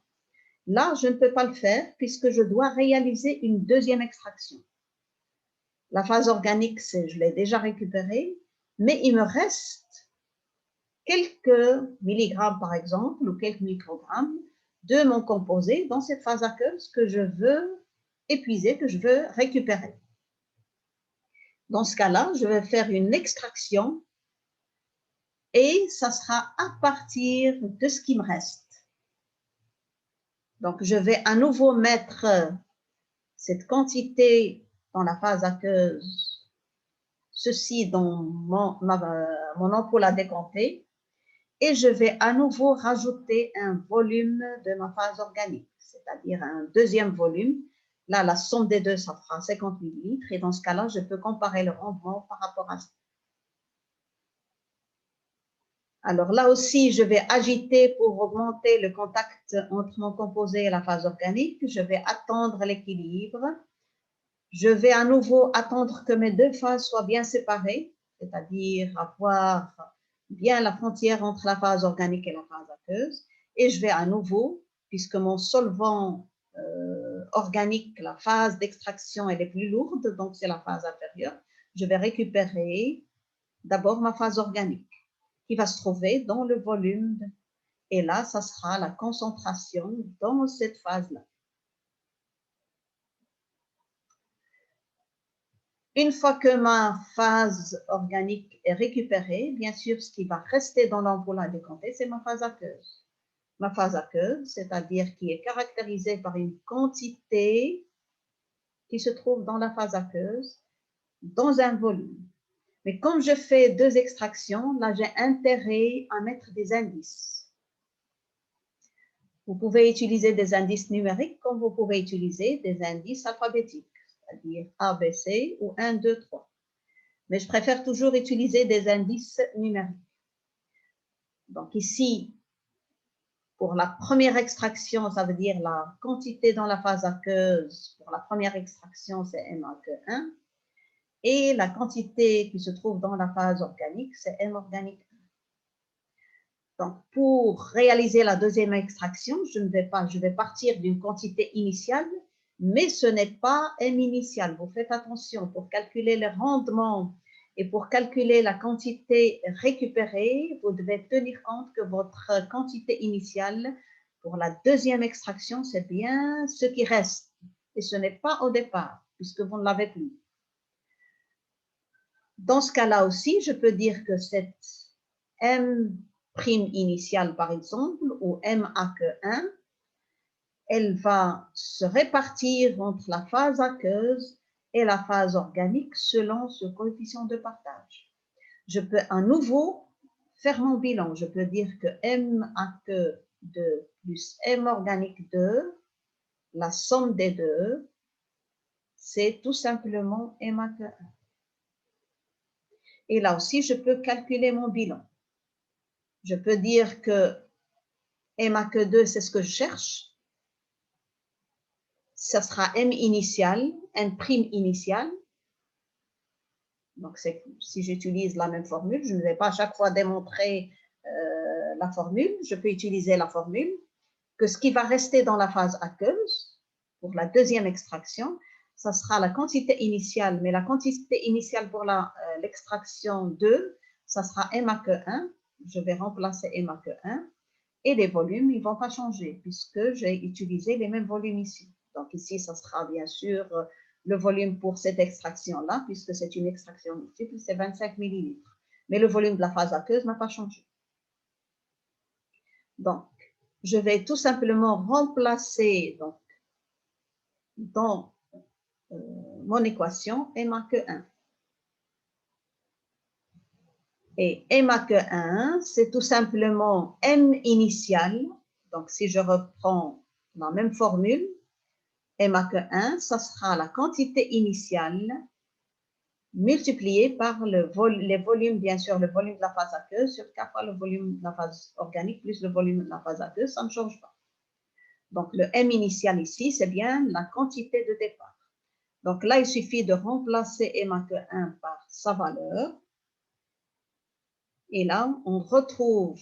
Speaker 1: Là, je ne peux pas le faire puisque je dois réaliser une deuxième extraction. La phase organique, je l'ai déjà récupérée, mais il me reste quelques milligrammes, par exemple, ou quelques microgrammes de mon composé dans cette phase aqueuse que je veux épuiser, que je veux récupérer. Dans ce cas-là, je vais faire une extraction et ça sera à partir de ce qui me reste. Donc, je vais à nouveau mettre cette quantité dans la phase aqueuse, ceci dans mon ampoule à décanter, et je vais à nouveau rajouter un volume de ma phase organique, c'est-à-dire un deuxième volume. Là, la somme des deux, ça fera 50 millilitres, et dans ce cas-là, je peux comparer le rendement par rapport à ça. Alors là aussi, je vais agiter pour augmenter le contact entre mon composé et la phase organique. Je vais attendre l'équilibre. Je vais à nouveau attendre que mes deux phases soient bien séparées, c'est-à-dire avoir bien la frontière entre la phase organique et la phase aqueuse. Et je vais à nouveau, puisque mon solvant organique, la phase d'extraction, elle est plus lourde, donc c'est la phase inférieure, je vais récupérer d'abord ma phase organique qui va se trouver dans le volume. Et là, ça sera la concentration dans cette phase-là. Une fois que ma phase organique est récupérée, bien sûr, ce qui va rester dans l'ampoule à décanter, c'est ma phase aqueuse. Ma phase aqueuse, c'est-à-dire qui est caractérisée par une quantité qui se trouve dans la phase aqueuse, dans un volume. Mais comme je fais deux extractions, là, j'ai intérêt à mettre des indices. Vous pouvez utiliser des indices numériques comme vous pouvez utiliser des indices alphabétiques, c'est-à-dire A, B, C ou 1, 2, 3. Mais je préfère toujours utiliser des indices numériques. Donc ici, pour la première extraction, ça veut dire la quantité dans la phase aqueuse. Pour la première extraction, c'est M aqueux 1. Et la quantité qui se trouve dans la phase organique, c'est M organique 1. Donc, pour réaliser la deuxième extraction, je vais partir d'une quantité initiale, mais ce n'est pas M initial. Vous faites attention, pour calculer le rendement Et pour calculer la quantité récupérée, vous devez tenir compte que votre quantité initiale pour la deuxième extraction, c'est bien ce qui reste. Et ce n'est pas au départ, puisque vous ne l'avez plus. Dans ce cas-là aussi, je peux dire que cette M' initiale, par exemple, ou MA que 1, elle va se répartir entre la phase aqueuse et la phase organique selon ce coefficient de partage. Je peux à nouveau faire mon bilan. Je peux dire que M aqueux 2 plus M organique 2, la somme des deux, c'est tout simplement M aqueux 1. Et là aussi, je peux calculer mon bilan. Je peux dire que M aqueux 2, c'est ce que je cherche. Ça sera M initial, M' initial. Donc, si j'utilise la même formule, je ne vais pas à chaque fois démontrer la formule. Je peux utiliser la formule que ce qui va rester dans la phase aqueuse pour la deuxième extraction, ça sera la quantité initiale, mais la quantité initiale pour l'extraction 2, ça sera M aqueux 1. Je vais remplacer M aqueux 1 et les volumes, ils ne vont pas changer puisque j'ai utilisé les mêmes volumes ici. Donc ici, ça sera bien sûr le volume pour cette extraction-là, puisque c'est une extraction multiple, c'est 25 millilitres. Mais le volume de la phase aqueuse n'a pas changé. Donc, je vais tout simplement remplacer donc, dans mon équation M aqueux 1. Et M aqueux 1, c'est tout simplement M initial. Donc, si je reprends la même formule, M aqueux 1, ça sera la quantité initiale multiplié par les volumes, bien sûr, le volume de la phase aqueuse sur K fois le volume de la phase organique plus le volume de la phase aqueuse, ça ne change pas. Donc, le M initial ici, c'est bien la quantité de départ. Donc là, il suffit de remplacer M aqueux 1 par sa valeur. Et là, on retrouve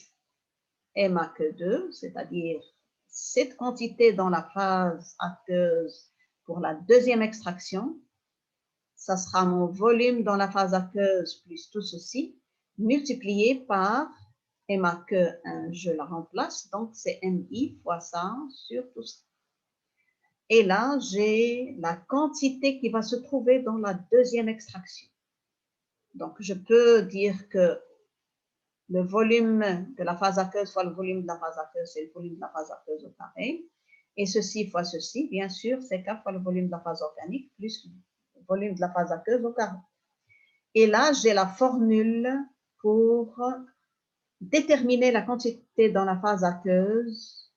Speaker 1: M aqueux 2, c'est-à-dire cette quantité dans la phase aqueuse pour la deuxième extraction. Ça sera mon volume dans la phase aqueuse plus tout ceci, multiplié par M aqueux 1, je la remplace, donc c'est MI fois ça sur tout ça. Et là, j'ai la quantité qui va se trouver dans la deuxième extraction. Donc, je peux dire que le volume de la phase aqueuse fois le volume de la phase aqueuse, c'est le volume de la phase aqueuse au carré. Et ceci fois ceci, bien sûr, c'est K fois le volume de la phase organique plus le volume de la phase aqueuse au carré. Et là, j'ai la formule pour déterminer la quantité dans la phase aqueuse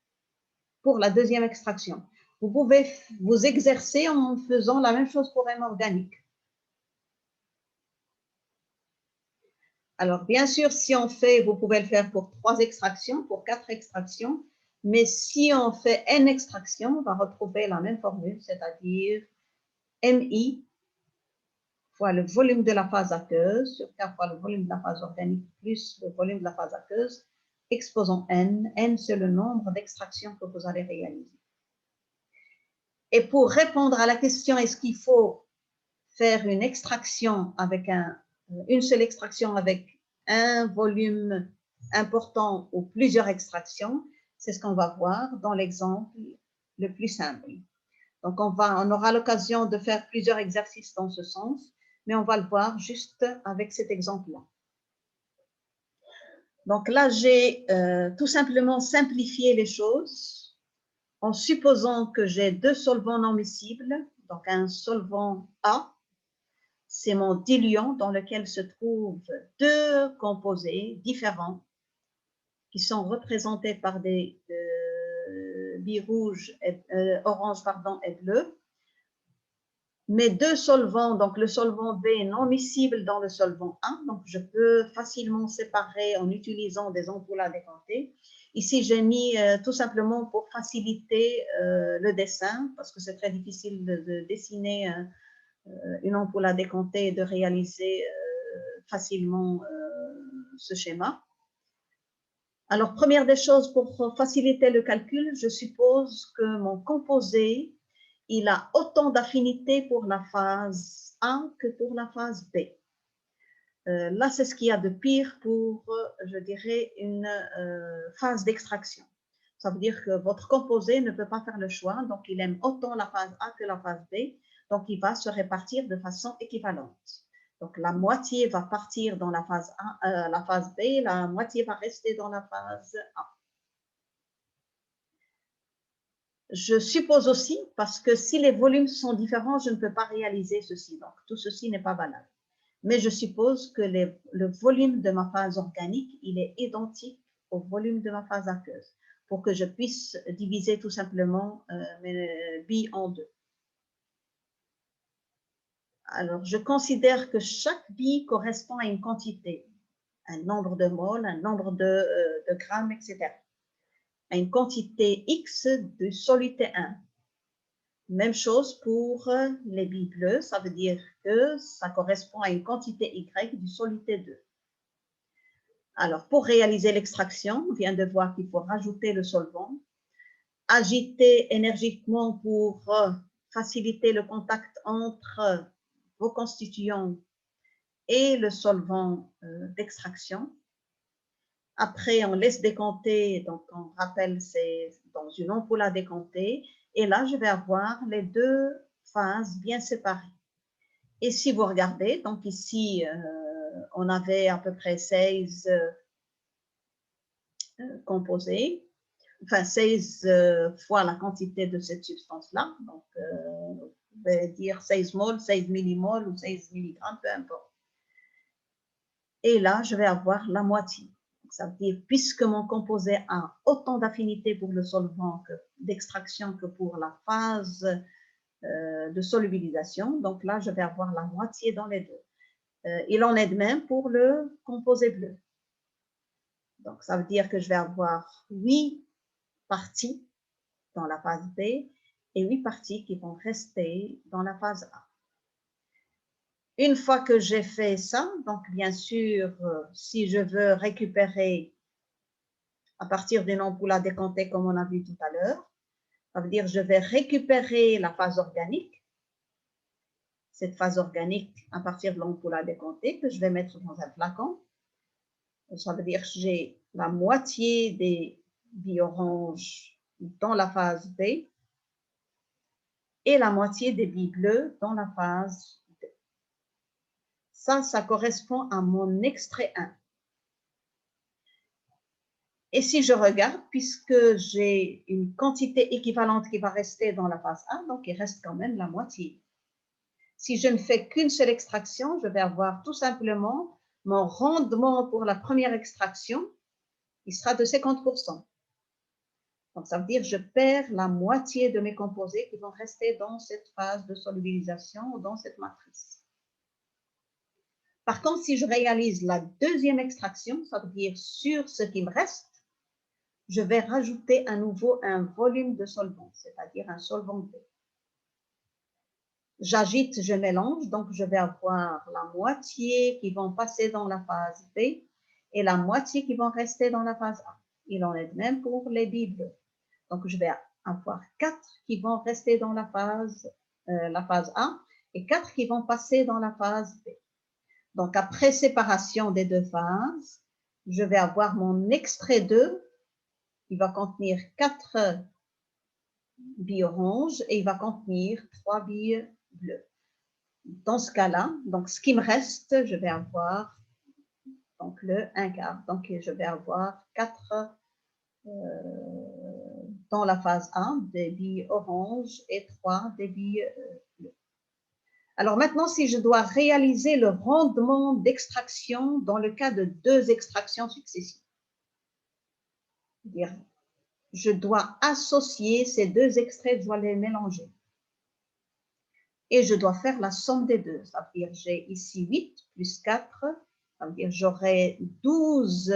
Speaker 1: pour la deuxième extraction. Vous pouvez vous exercer en faisant la même chose pour M organique. Alors, bien sûr, si on fait, vous pouvez le faire pour 3 extractions, pour 4 extractions, mais si on fait N extractions, on va retrouver la même formule, c'est-à-dire MI fois le volume de la phase aqueuse sur K fois le volume de la phase organique plus le volume de la phase aqueuse, exposant N. N, c'est le nombre d'extractions que vous allez réaliser. Et pour répondre à la question, est-ce qu'il faut faire une extraction avec une seule extraction avec un volume important ou plusieurs extractions, c'est ce qu'on va voir dans l'exemple le plus simple. Donc, on aura l'occasion de faire plusieurs exercices dans ce sens, mais on va le voir juste avec cet exemple-là. Donc là, j'ai tout simplement simplifié les choses en supposant que j'ai 2 solvants non miscibles, donc un solvant A, c'est mon diluant dans lequel se trouvent 2 composés différents qui sont représentés par des billes rouges, orange pardon, et bleu. Mes 2 solvants, donc le solvant B non miscible dans le solvant A, donc je peux facilement séparer en utilisant des ampoules à décanter. Ici, j'ai mis tout simplement pour faciliter le dessin, parce que c'est très difficile de dessiner une ampoule à décanter et de réaliser facilement ce schéma. Alors, première des choses, pour faciliter le calcul, je suppose que mon composé, il a autant d'affinité pour la phase A que pour la phase B. là, c'est ce qu'il y a de pire pour, je dirais, une phase d'extraction. Ça veut dire que votre composé ne peut pas faire le choix, donc il aime autant la phase A que la phase B, donc il va se répartir de façon équivalente. Donc la moitié va partir dans la phase A, la phase B, la moitié va rester dans la phase A. Je suppose aussi, parce que si les volumes sont différents, je ne peux pas réaliser ceci, donc tout ceci n'est pas valable. Mais je suppose que le volume de ma phase organique, il est identique au volume de ma phase aqueuse, pour que je puisse diviser tout simplement mes billes en deux. Alors, je considère que chaque bille correspond à une quantité, un nombre de moles, un nombre de grammes, etc. À une quantité X de soluté 1. Même chose pour les billes bleues, ça veut dire que ça correspond à une quantité Y du soluté 2. Alors, pour réaliser l'extraction, on vient de voir qu'il faut rajouter le solvant, agiter énergiquement pour faciliter le contact entre vos constituants et le solvant d'extraction. Après, on laisse décanter, donc on rappelle, c'est dans une ampoule à décanter, et là, je vais avoir les deux phases bien séparées. Et si vous regardez, donc ici, on avait à peu près 16 composés, enfin 16 fois la quantité de cette substance-là, donc on va dire 16 moles, 16 millimoles ou 16 milligrammes, peu importe. Et là, je vais avoir la moitié. Ça veut dire, puisque mon composé a autant d'affinité pour le solvant d'extraction que pour la phase de solubilisation, donc là, je vais avoir la moitié dans les deux. Il en est de même pour le composé bleu. Donc, ça veut dire que je vais avoir 8 parties dans la phase B et 8 parties qui vont rester dans la phase A. Une fois que j'ai fait ça, donc bien sûr, si je veux récupérer à partir d'une ampoule à décanter comme on a vu tout à l'heure, ça veut dire que je vais récupérer la phase organique, cette phase organique à partir de l'ampoule à décanter que je vais mettre dans un flacon. Ça veut dire que j'ai la moitié des billes oranges dans la phase B et la moitié des billes bleues dans la phase D. Ça correspond à mon extrait 1. Et si je regarde, puisque j'ai une quantité équivalente qui va rester dans la phase 1, donc il reste quand même la moitié. Si je ne fais qu'une seule extraction, je vais avoir tout simplement mon rendement pour la première extraction, il sera de 50%. Donc, ça veut dire que je perds la moitié de mes composés qui vont rester dans cette phase de solubilisation ou dans cette matrice. Par contre, si je réalise la deuxième extraction, ça veut dire sur ce qui me reste, je vais rajouter à nouveau un volume de solvant, c'est-à-dire un solvant B. J'agite, je mélange, donc je vais avoir la moitié qui vont passer dans la phase B et la moitié qui vont rester dans la phase A. Il en est de même pour les billes bleues. Donc, je vais avoir 4 qui vont rester dans la phase A et 4 qui vont passer dans la phase B. Donc, après séparation des deux phases, je vais avoir mon extrait 2 qui va contenir 4 billes oranges et il va contenir 3 billes bleues. Dans ce cas-là, donc ce qui me reste, je vais avoir donc le 1/4. Donc, je vais avoir 4 dans la phase 1 des billes oranges et 3 des billes bleues. Alors maintenant, si je dois réaliser le rendement d'extraction dans le cas de 2 extractions successives, c'est-à-dire je dois associer ces 2 extraits, je dois les mélanger. Et je dois faire la somme des deux. Ça veut dire j'ai ici 8 plus 4, ça veut dire j'aurai 12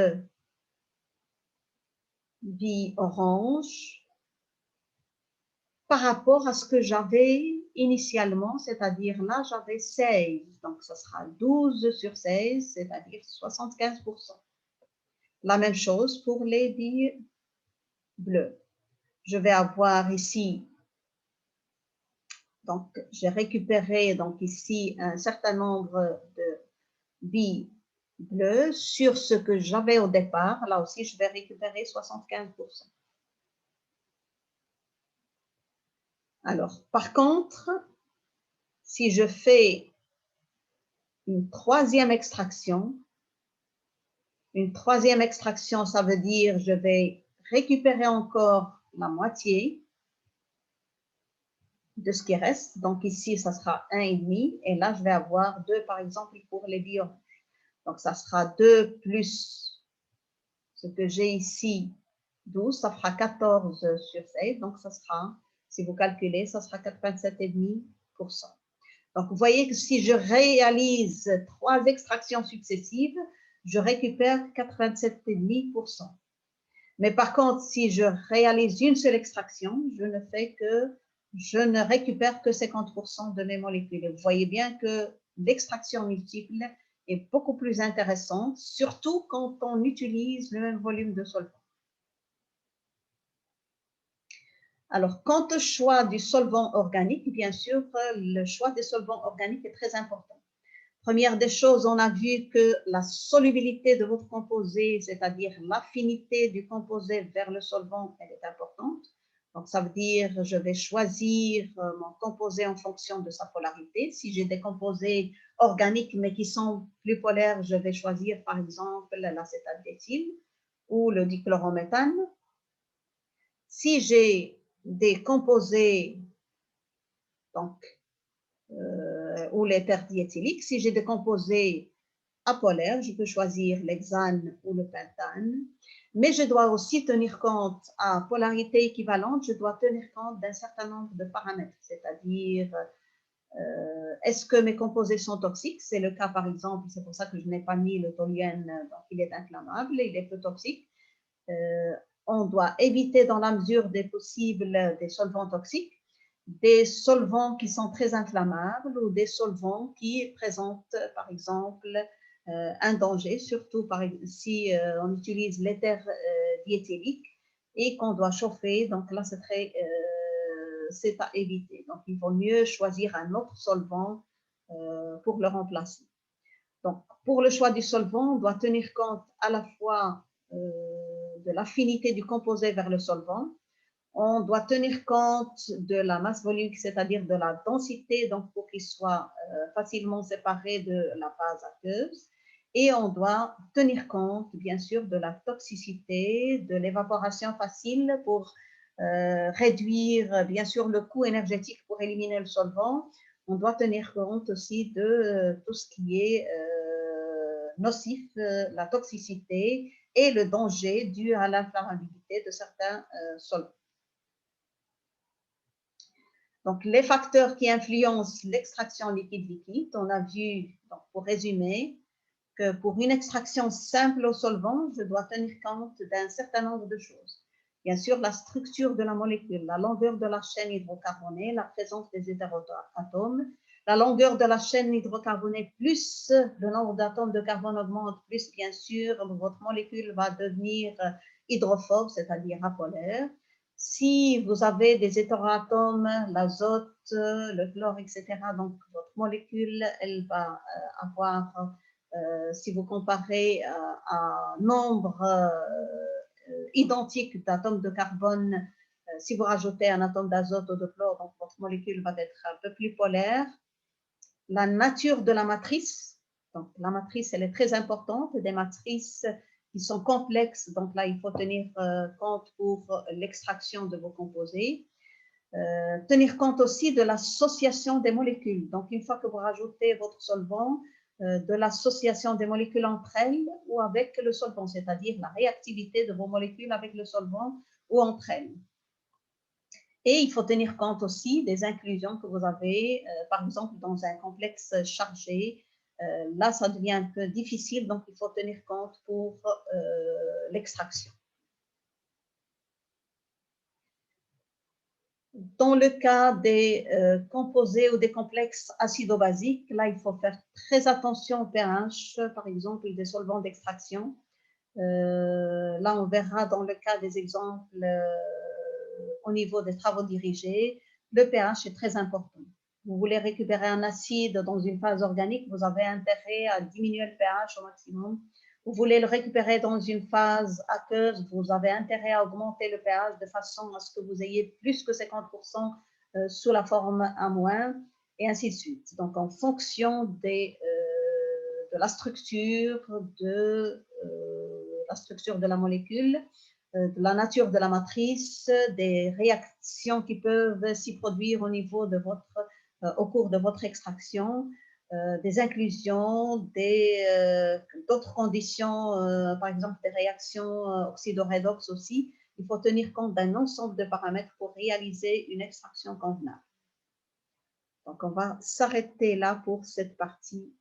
Speaker 1: billes oranges par rapport à ce que j'avais initialement, c'est-à-dire là, j'avais 16. Donc, ça sera 12 sur 16, c'est-à-dire 75%. La même chose pour les billes bleues. Je vais avoir ici, donc, j'ai récupéré donc ici un certain nombre de billes bleu sur ce que j'avais au départ. Là aussi, je vais récupérer 75%. Alors, par contre, si je fais une troisième extraction, ça veut dire je vais récupérer encore la moitié de ce qui reste. Donc ici, ça sera 1,5 et là, je vais avoir 2, par exemple, pour les bio. Donc, ça sera 2 plus ce que j'ai ici, 12, ça fera 14 sur 16. Donc, ça sera, si vous calculez, ça sera 87,5%. Donc, vous voyez que si je réalise 3 extractions successives, je récupère 87,5%. Mais par contre, si je réalise une seule extraction, je ne récupère que 50% de mes molécules. Et vous voyez bien que l'extraction multiple est beaucoup plus intéressante, surtout quand on utilise le même volume de solvant. Alors, quant au choix du solvant organique, bien sûr, le choix des solvants organiques est très important. Première des choses, on a vu que la solubilité de votre composé, c'est-à-dire l'affinité du composé vers le solvant, elle est importante. Donc, ça veut dire je vais choisir mon composé en fonction de sa polarité. Si j'ai des composés organiques mais qui sont plus polaires, je vais choisir par exemple l'acétate d'éthyle ou le dichlorométhane. Si j'ai des composés donc, ou l'éther diéthylique, si j'ai des composés apolaires, je peux choisir l'hexane ou le pentane, mais je dois aussi tenir compte, à polarité équivalente, je dois tenir compte d'un certain nombre de paramètres, c'est-à-dire est-ce que mes composés sont toxiques? C'est le cas par exemple, c'est pour ça que je n'ai pas mis le toluène, donc il est inflammable, il est peu toxique. On doit éviter dans la mesure des possibles des solvants toxiques, des solvants qui sont très inflammables ou des solvants qui présentent par exemple un danger, surtout si on utilise l'éther diéthylique et qu'on doit chauffer. Donc là, c'est à éviter. Donc, il vaut mieux choisir un autre solvant pour le remplacer. Donc, pour le choix du solvant, on doit tenir compte à la fois de l'affinité du composé vers le solvant. On doit tenir compte de la masse volumique, c'est-à-dire de la densité, donc pour qu'il soit facilement séparé de la base aqueuse. Et on doit tenir compte, bien sûr, de la toxicité, de l'évaporation facile pour réduire, bien sûr, le coût énergétique pour éliminer le solvant. On doit tenir compte aussi de tout ce qui est nocif, la toxicité et le danger dû à l'inflammabilité de certains solvants. Donc, les facteurs qui influencent l'extraction liquide-liquide, on a vu, donc, pour résumer, que pour une extraction simple au solvant, je dois tenir compte d'un certain nombre de choses. Bien sûr, la structure de la molécule, la longueur de la chaîne hydrocarbonée, la présence des hétéroatomes, la longueur de la chaîne hydrocarbonée plus le nombre d'atomes de carbone augmente, plus bien sûr, votre molécule va devenir hydrophobe, c'est-à-dire apolaire. Si vous avez des hétéroatomes, l'azote, le chlore, etc., donc votre molécule, elle va avoir, si vous comparez à nombre identique d'atomes de carbone, si vous rajoutez un atome d'azote ou de chlore, donc votre molécule va être un peu plus polaire. La nature de la matrice, donc la matrice, elle est très importante, des matrices qui sont complexes, donc là, il faut tenir compte pour l'extraction de vos composés. Tenir compte aussi de l'association des molécules. Donc, une fois que vous rajoutez votre solvant, de l'association des molécules entre elles ou avec le solvant, c'est-à-dire la réactivité de vos molécules avec le solvant ou entre elles. Et il faut tenir compte aussi des inclusions que vous avez, par exemple, dans un complexe chargé. Là, ça devient un peu difficile, donc il faut tenir compte pour l'extraction. Dans le cas des composés ou des complexes acido-basiques, là, il faut faire très attention au pH, par exemple, des solvants d'extraction. Là, on verra dans le cas des exemples au niveau des travaux dirigés, le pH est très important. vous voulez récupérer un acide dans une phase organique, vous avez intérêt à diminuer le pH au maximum. Vous voulez le récupérer dans une phase aqueuse, vous avez intérêt à augmenter le pH de façon à ce que vous ayez plus que 50% sous la forme A-, et ainsi de suite. Donc, en fonction de la structure de la molécule, de la nature de la matrice, des réactions qui peuvent s'y produire au niveau de au cours de votre extraction, des inclusions, d'autres conditions, par exemple des réactions oxydoredox aussi. Il faut tenir compte d'un ensemble de paramètres pour réaliser une extraction convenable. Donc, on va s'arrêter là pour cette partie